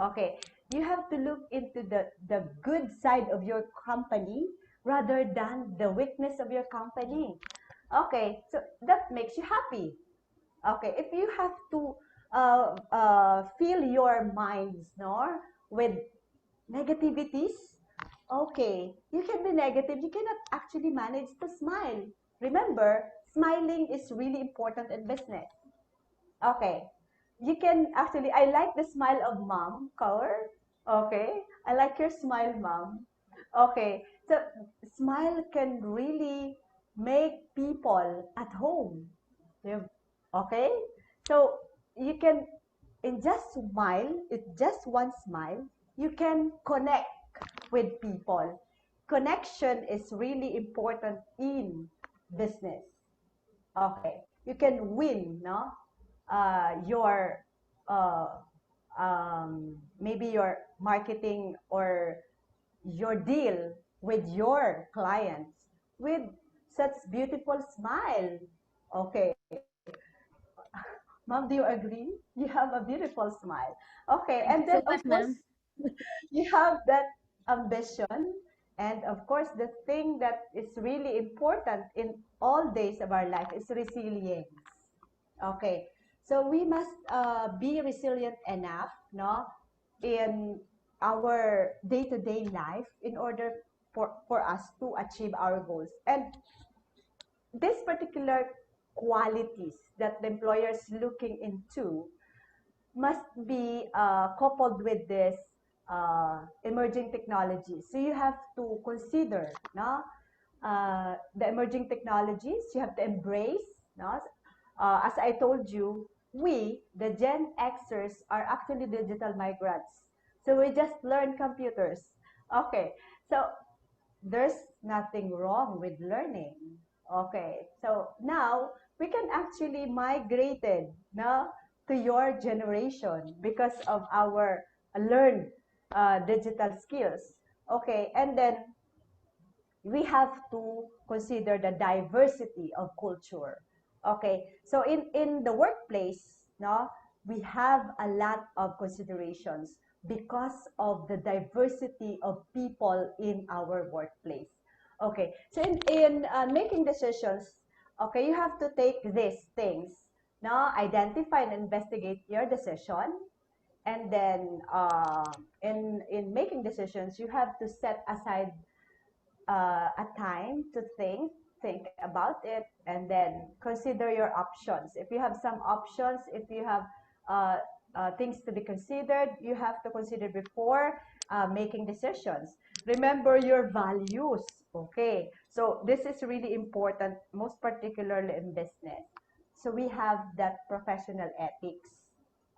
Speaker 5: Okay. You have to look into the good side of your company rather than the weakness of your company. Okay. So that makes you happy. Okay, if you have to fill your minds, no, with negativities, okay, you can be negative. You cannot actually manage to smile. Remember, smiling is really important in business. Okay, you can actually. I like the smile of mom, Kaur. Okay, I like your smile, mom. Okay, so smile can really make people at home. Yeah. Okay, so you can, in just smile, it's just one smile, you can connect with people. Connection is really important in business. Okay, you can win, no? Your maybe your marketing or your deal with your clients with such beautiful smile. Okay, mom, do you agree? You have a beautiful smile. Okay,
Speaker 4: Thank
Speaker 5: and
Speaker 4: you
Speaker 5: then
Speaker 4: so
Speaker 5: of
Speaker 4: much,
Speaker 5: course
Speaker 4: ma'am.
Speaker 5: you have that ambition, and of course the thing that is really important in all days of our life is resilience. Okay, so we must be resilient enough, no, in our day-to-day life in order for us to achieve our goals. And this particular qualities that the employer is looking into must be coupled with this emerging technologies. So you have to consider, no, the emerging technologies. You have to embrace, no. As I told you, we, the Gen Xers, are actually digital migrants. So we just learn computers. Okay, so there's nothing wrong with learning. Okay, so now we can actually migrate it, no, to your generation because of our learned digital skills. Okay, and then we have to consider the diversity of culture. Okay, so in the workplace, no, we have a lot of considerations because of the diversity of people in our workplace. Okay, so in making decisions, okay, you have to take these things, no, identify and investigate your decision, and then in making decisions, you have to set aside a time to think about it, and then consider your options. If you have some options, if you have uh, things to be considered, you have to consider before making decisions. Remember your values. Okay, so this is really important, most particularly in business. So we have that professional ethics.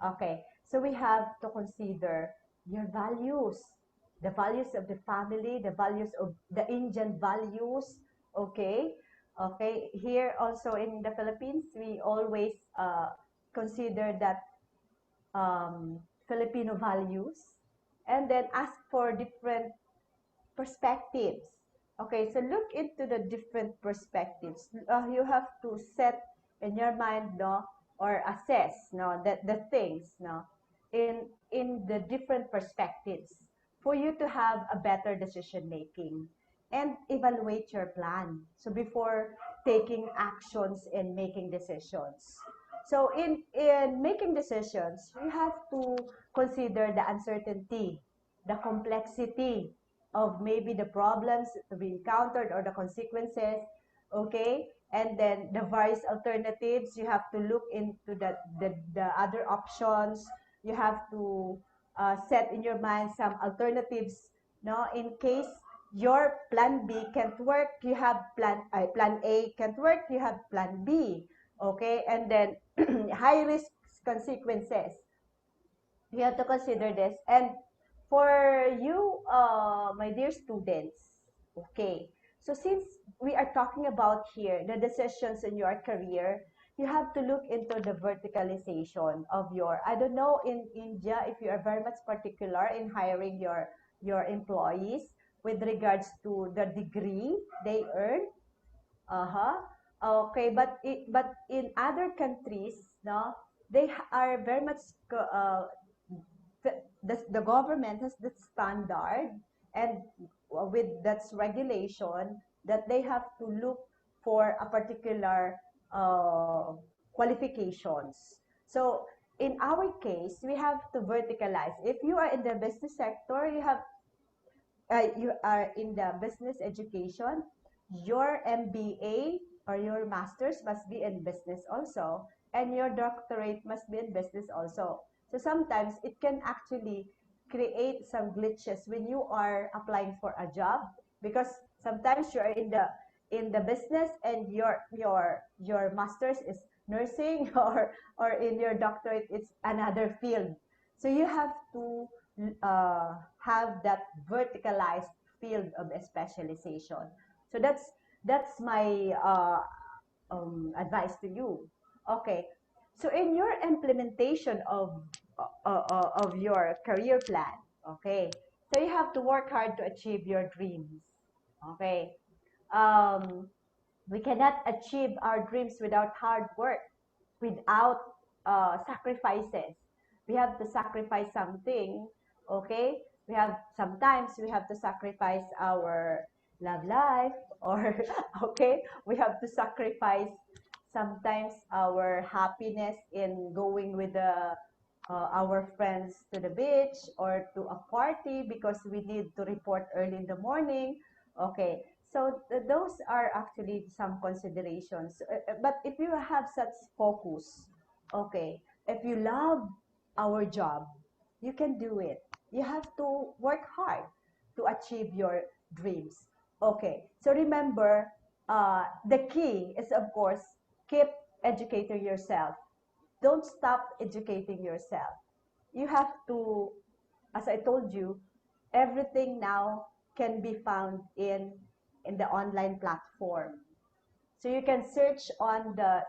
Speaker 5: Okay, so we have to consider your values, the values of the family, the values of the Indian values. Okay, okay. Here also in the Philippines, we always consider that Filipino values, and then ask for different perspectives. Okay, so look into the different perspectives. You have to set in your mind, no, or assess, no, that the things, no, in the different perspectives for you to have a better decision making and evaluate your plan. So before taking actions and making decisions. So in making decisions, you have to consider the uncertainty, the complexity of maybe the problems to be encountered or the consequences, okay? And then the various alternatives, you have to look into the other options. You have to set in your mind some alternatives, no, in case your plan B can't work, you have plan A can't work, you have plan B, okay? And then high risk consequences, you have to consider this. And for you, my dear students, okay, so since we are talking about here the decisions in your career, you have to look into the verticalization of your, I don't know in India if you are very much particular in hiring your employees with regards to the degree they earn. Uh-huh. Okay, but in other countries, no, they are very much the government has the standard and with that's regulation that they have to look for a particular qualifications. So in our case, we have to verticalize. If you are in the business sector, you are in the business education, your MBA or your master's must be in business also, and your doctorate must be in business also. So sometimes it can actually create some glitches when you are applying for a job because sometimes you are in the business and your master's is nursing or in your doctorate it's another field. So you have to have that verticalized field of specialization. So that's my advice to you. Okay. So in your implementation of your career plan, okay. So you have to work hard to achieve your dreams. Okay. Um, we cannot achieve our dreams without hard work, without sacrifices. We have to sacrifice something, okay? Sometimes we have to sacrifice our love life, or okay, we have to sacrifice sometimes our happiness in going with our friends to the beach or to a party because we need to report early in the morning. Okay, so those are actually some considerations. But if you have such focus, okay, if you love our job, you can do it. You have to work hard to achieve your dreams. Okay, so remember, the key is, of course, keep educating yourself. Don't stop educating yourself. You have to, as I told you, everything now can be found in the online platform. So you can search on the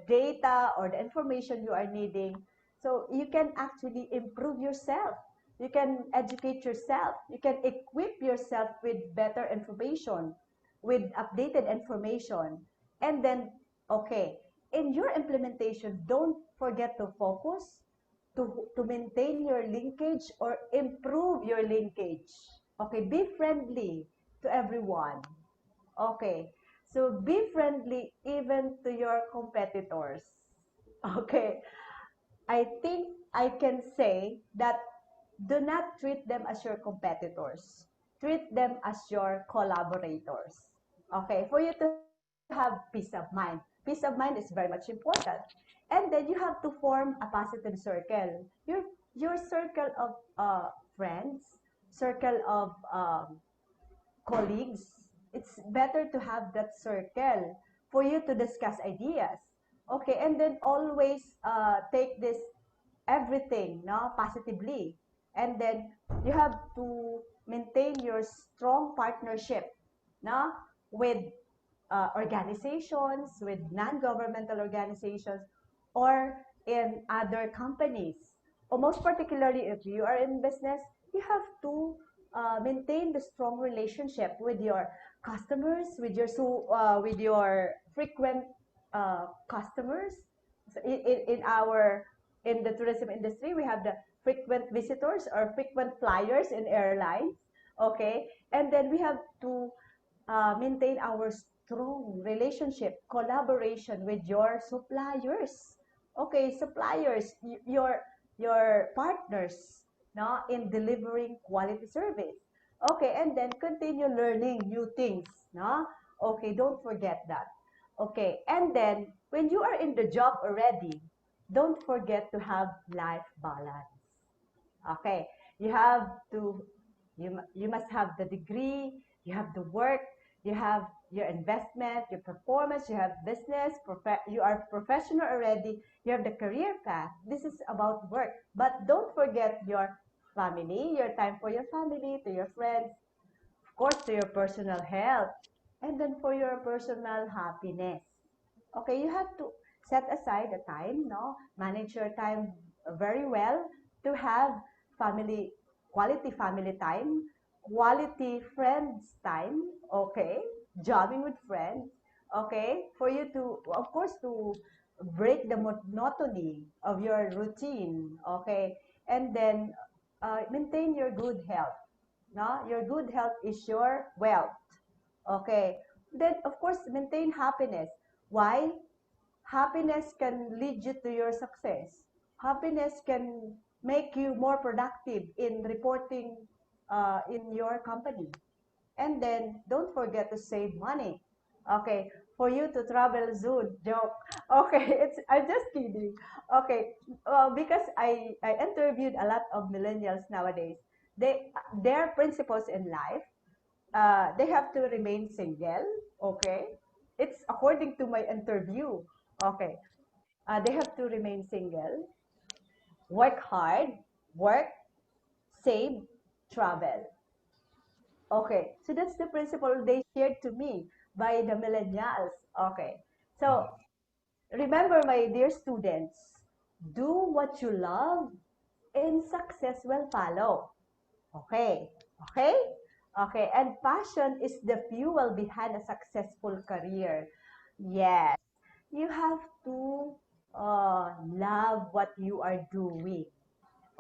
Speaker 5: data or the information you are needing. So you can actually improve yourself. You can educate yourself. You can equip yourself with better information, with updated information. And then, okay, in your implementation, don't forget to focus, to maintain your linkage or improve your linkage. Okay, be friendly to everyone. Okay, so be friendly even to your competitors. Okay, I think I can say that do not treat them as your competitors. Treat them as your collaborators. Okay, for you to have peace of mind. Peace of mind is very much important. And then you have to form a positive circle. Your circle of friends, circle of colleagues, it's better to have that circle for you to discuss ideas. Okay, and then always take this everything no positively, and then you have to maintain your strong partnership no with organizations, with non-governmental organizations, or in other companies. Or most particularly, if you are in business, you have to maintain the strong relationship with your customers, with your frequent customers. So in the tourism industry, we have the frequent visitors or frequent flyers in airlines. Okay, and then we have to maintain our strong relationship, collaboration with your suppliers. Okay, suppliers, your partners, no, in delivering quality service. Okay, and then continue learning new things, no? Okay, don't forget that. Okay, and then when you are in the job already, don't forget to have life balance. Okay, you have to, you must have the degree, you have the work, you have your investment, your performance, you have business, you are professional already, you have the career path. This is about work, but don't forget your family, your time for your family, to your friends, of course, to your personal health, and then for your personal happiness. Okay, you have to set aside a time, no? Manage your time very well to have family, quality family time, quality friends time, okay? Jogging with friends, okay? For you to, of course, to break the monotony of your routine, okay? And then maintain your good health, no? Your good health is your wealth, okay? Then, of course, maintain happiness. Why? Happiness can lead you to your success. Happiness can make you more productive in reporting in your company. And then don't forget to save money. Okay, for you to travel soon. Joke. Okay, I'm just kidding. Okay, because I interviewed a lot of millennials nowadays. Their principles in life, they have to remain single. Okay, it's according to my interview. Okay, they have to remain single, work hard, work, save, travel. Okay, so that's the principle they shared to me by the millennials. Okay, so remember, my dear students, do what you love and success will follow. Okay, okay, okay, and passion is the fuel behind a successful career. Yes, you have to love what you are doing.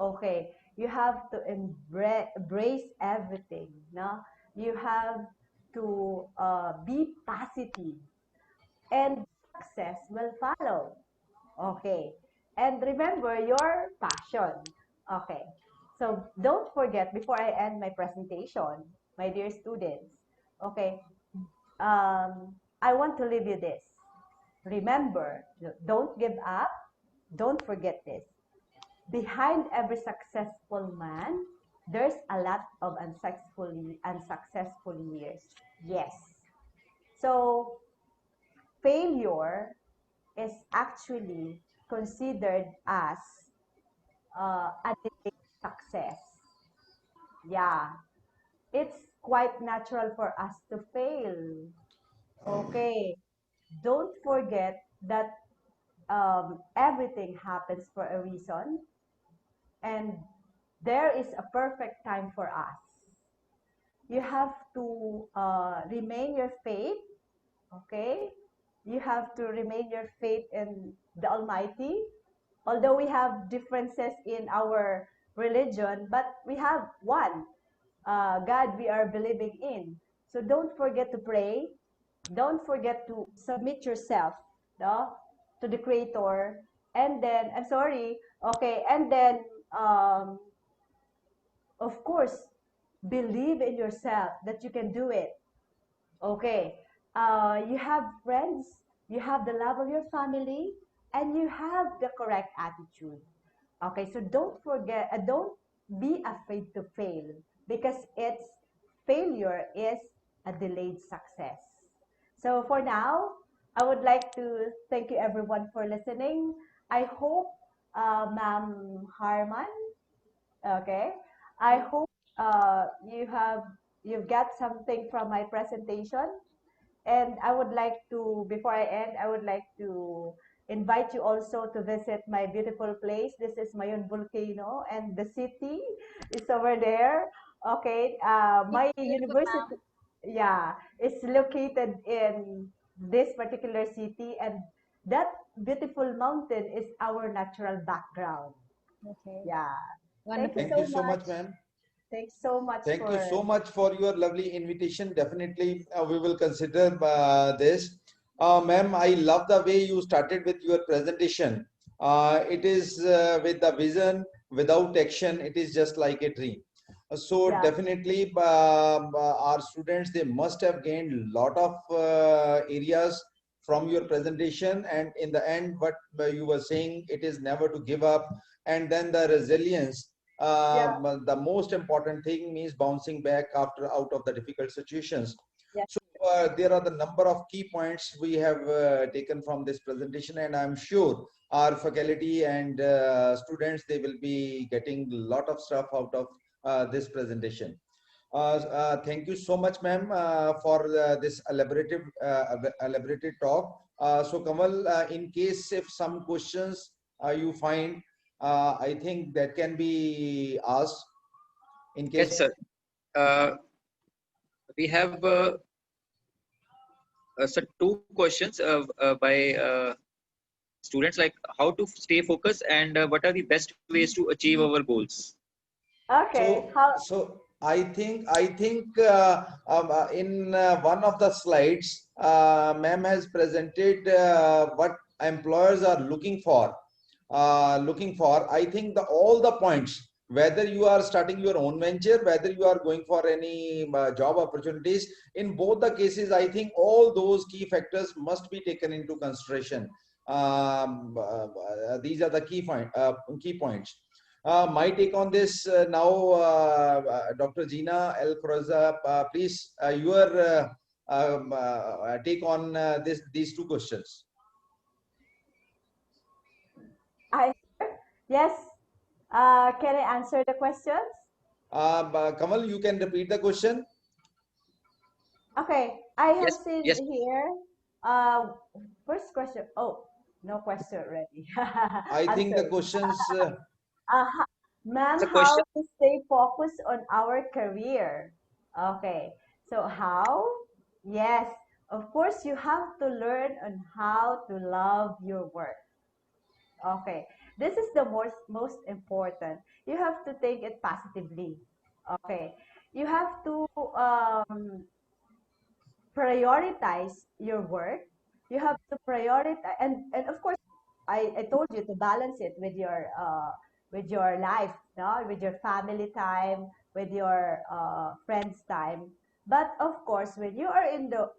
Speaker 5: Okay, you have to embrace everything. No, you have to be positive, and success will follow. Okay, and remember your passion. Okay, so don't forget before I end my presentation, my dear students. Okay, I want to leave you this. Remember, don't give up. Don't forget this. Behind every successful man, there's a lot of unsuccessful years. Yes. So failure is actually considered as a delayed success. Yeah. It's quite natural for us to fail. Okay. Don't forget that everything happens for a reason, and there is a perfect time for us. You have to remain your faith, okay? You have to remain your faith in the Almighty. Although we have differences in our religion, but we have one God we are believing in. So don't forget to pray. Don't forget to submit yourself, no, to the Creator. And then, I'm sorry, okay, and then um, of course, believe in yourself that you can do it. Okay. You have friends, you have the love of your family, and you have the correct attitude. Okay, so don't forget, don't be afraid to fail, because it's failure is a delayed success. So for now, I would like to thank you everyone for listening. I hope, Ma'am Harman, okay, I hope you've got something from my presentation. And I would like to, before I end, I would like to invite you also to visit my beautiful place. This is Mayon Volcano, and the city is over there. Okay, my
Speaker 4: Beautiful, ma'am.
Speaker 5: university, yeah, is located in this particular city, and that beautiful mountain is our natural background.
Speaker 4: Okay,
Speaker 5: Yeah. Thank you
Speaker 4: wonderful.
Speaker 6: Thank you
Speaker 5: so
Speaker 6: so
Speaker 5: much.
Speaker 6: much, ma'am.
Speaker 5: Thanks so much
Speaker 6: Thank you
Speaker 5: for,
Speaker 6: so much for your lovely invitation. Definitely, we will consider this. Ma'am, I love the way you started with your presentation. It is with the vision, without action, it is just like a dream. So
Speaker 5: yeah,
Speaker 6: definitely, our students, they must have gained a lot of areas from your presentation. And in the end, what you were saying, it is never to give up. And then the resilience,
Speaker 5: yeah,
Speaker 6: the most important thing means bouncing back after out of the difficult situations.
Speaker 5: yeah,
Speaker 6: So there are the number of key points we have taken from this presentation, and I'm sure our faculty and students, they will be getting a lot of stuff out of this presentation. Thank you so much, ma'am, for this elaborated talk. So Kamal, in case if some questions you find, I think that can be asked in case.
Speaker 2: Yes, sir. Uh, we have so two questions by students, like how to stay focused and what are the best ways to achieve our goals.
Speaker 5: okay. How,
Speaker 6: So I think in one of the slides, ma'am has presented what employers are looking for. I think all the points, whether you are starting your own venture, whether you are going for any job opportunities, in both the cases, I think all those key factors must be taken into consideration. These are the key points. My take on this now, Dr. Gina Alcoriza, please, your take on these two questions.
Speaker 5: I, yes, can I answer the questions?
Speaker 6: Kamal, you can repeat the question.
Speaker 5: Okay, I have
Speaker 2: Yes,
Speaker 5: seen
Speaker 2: yes.
Speaker 5: here, uh, first question. Oh, no question already.
Speaker 6: I think the
Speaker 5: Answer.
Speaker 6: questions.
Speaker 5: Uh,
Speaker 2: The
Speaker 5: ma'am,
Speaker 2: question.
Speaker 5: how to stay focused on our career? Okay, so how? Yes, of course, you have to learn on how to love your work. Okay, this is the most important. You have to take it positively. Okay, you have to prioritize your work. You have to prioritize, and of course, I told you to balance it with your life, no, with your family time, with your friends time. But of course, when you are in your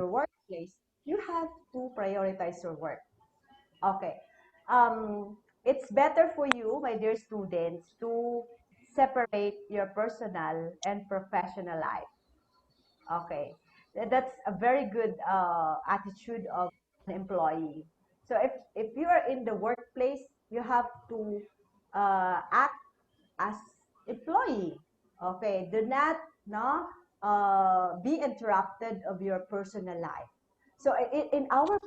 Speaker 5: workplace, you have to prioritize your work. Okay. It's better for you, my dear students, to separate your personal and professional life. Okay, that's a very good attitude of an employee. So if you are in the workplace, you have to act as employee. Okay, do not no be interrupted of your personal life. So in our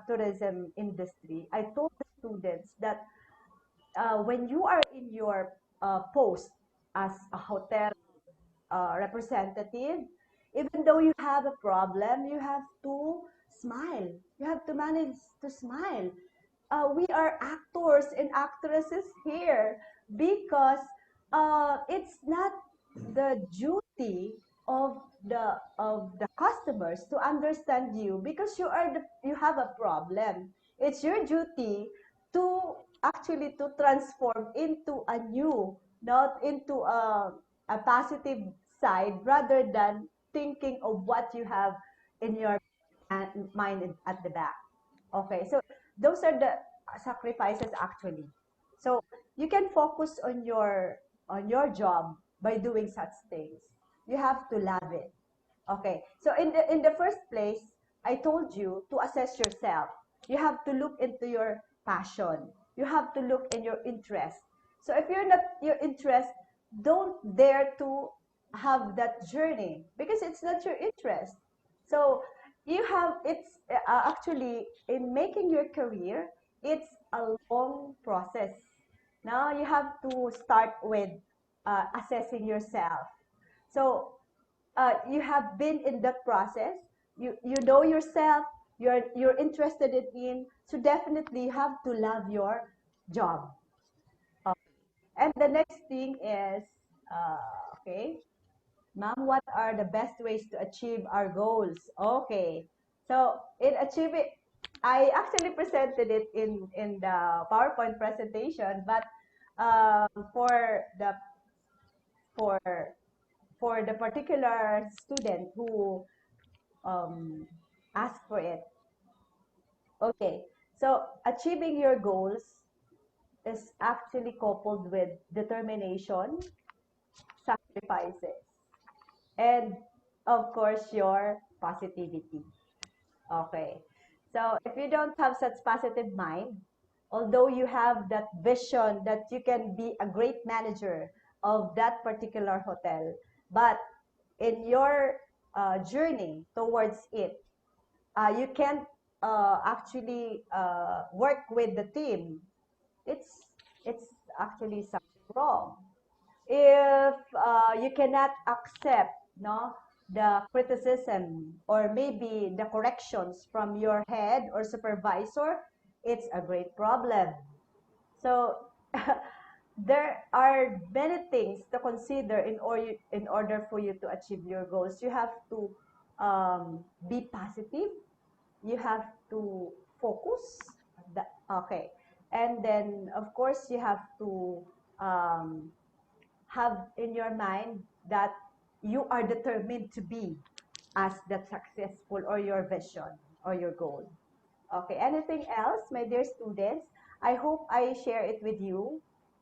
Speaker 5: tourism industry, I told the students that when you are in your post as a hotel representative, even though you have a problem, you have to smile. You have to manage to smile. We are actors and actresses here because it's not the duty of the customers to understand you because you have a problem. It's your duty to actually to transform into a new, not into a positive side rather than thinking of what you have in your mind at the back. Okay, so those are the sacrifices actually. So you can focus on your job by doing such things. You have to love it. Okay, so in the first place, I told you to assess yourself. You have to look into your passion. You have to look in your interest. So if you're not your interest, don't dare to have that journey because it's not your interest. So you have it's actually in making your career, it's a long process. Now you have to start with assessing yourself. So you have been in that process. You know yourself. You're interested in. So definitely you have to love your job. And the next thing is, okay, ma'am, what are the best ways to achieve our goals? Okay, so in achieving, I actually presented it in the PowerPoint presentation, but for the for for the particular student who asked for it, okay, so achieving your goals is actually coupled with determination, sacrifices, and of course your positivity. Okay. So if you don't have such positive mind, although you have that vision that you can be a great manager of that particular hotel, but in your journey towards it, you can't actually work with the team. It's actually something wrong. If you cannot accept no the criticism or maybe the corrections from your head or supervisor, it's a great problem. So there are many things to consider in order for you to achieve your goals. You have to be positive. You have to focus. Okay, and then of course you have to um, have in your mind that you are determined to be as that successful or your vision or your goal. Okay, anything else, my dear students? I hope I share it with you.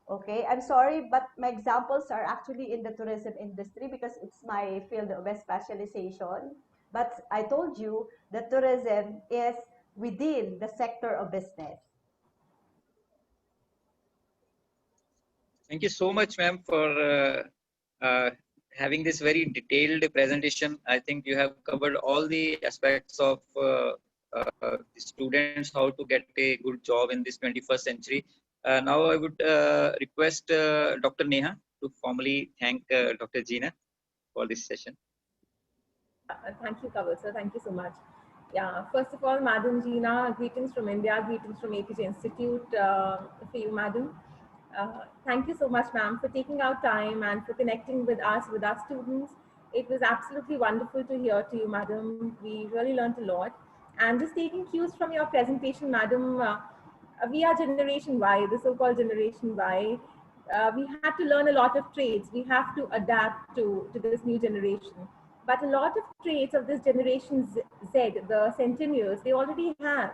Speaker 5: Okay, I'm sorry, but my examples are actually in the tourism industry because it's my field of specialization. But I told you that tourism is within the sector of business.
Speaker 2: Thank you so much, ma'am, for having this very detailed presentation. I think you have covered all the aspects of the students, how to get a good job in this 21st century. Now I would request Dr. Neha to formally thank Dr. Gina for this session.
Speaker 7: Thank you, Kawal sir. Thank you so much. Yeah, first of all, Madam Gina, greetings from India, greetings from Apeejay Institute for you, Madam. Thank you so much, ma'am, for taking out time and for connecting with us, with our students. It was absolutely wonderful to hear to you, madam. We really learned a lot. And just taking cues from your presentation, madam, we are Generation Y, the so-called Generation Y. We had to learn a lot of trades. We have to adapt to this new generation. But a lot of traits of this Generation Z, the centennials, they already have.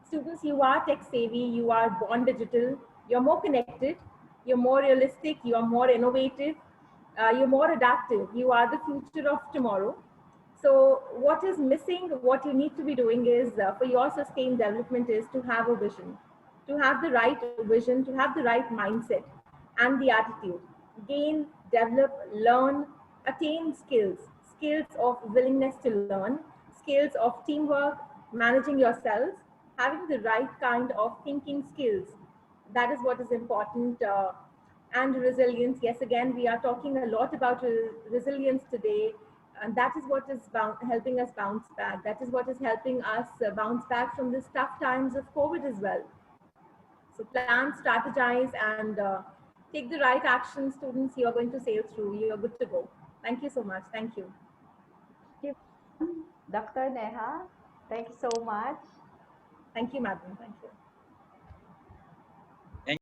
Speaker 7: Students, you are tech savvy, you are born digital, you're more connected, you're more realistic, you are more innovative, you're more adaptive, you are the future of tomorrow. So what is missing, what you need to be doing is for your sustained development is to have a vision, to have the right vision, to have the right mindset and the attitude. Gain, develop, learn, attain skills, skills of willingness to learn, skills of teamwork, managing yourselves, having the right kind of thinking skills. That is what is important. And resilience. Yes, again, we are talking a lot about resilience today. And that is what is helping us bounce back. That is what is helping us bounce back from these tough times of COVID as well. So plan, strategize, and take the right action, students. You are going to sail through. You are good to go. Thank you so much. Thank you.
Speaker 5: Thank you, Dr. Neha. Thank you so much.
Speaker 7: Thank you, madam. Thank you.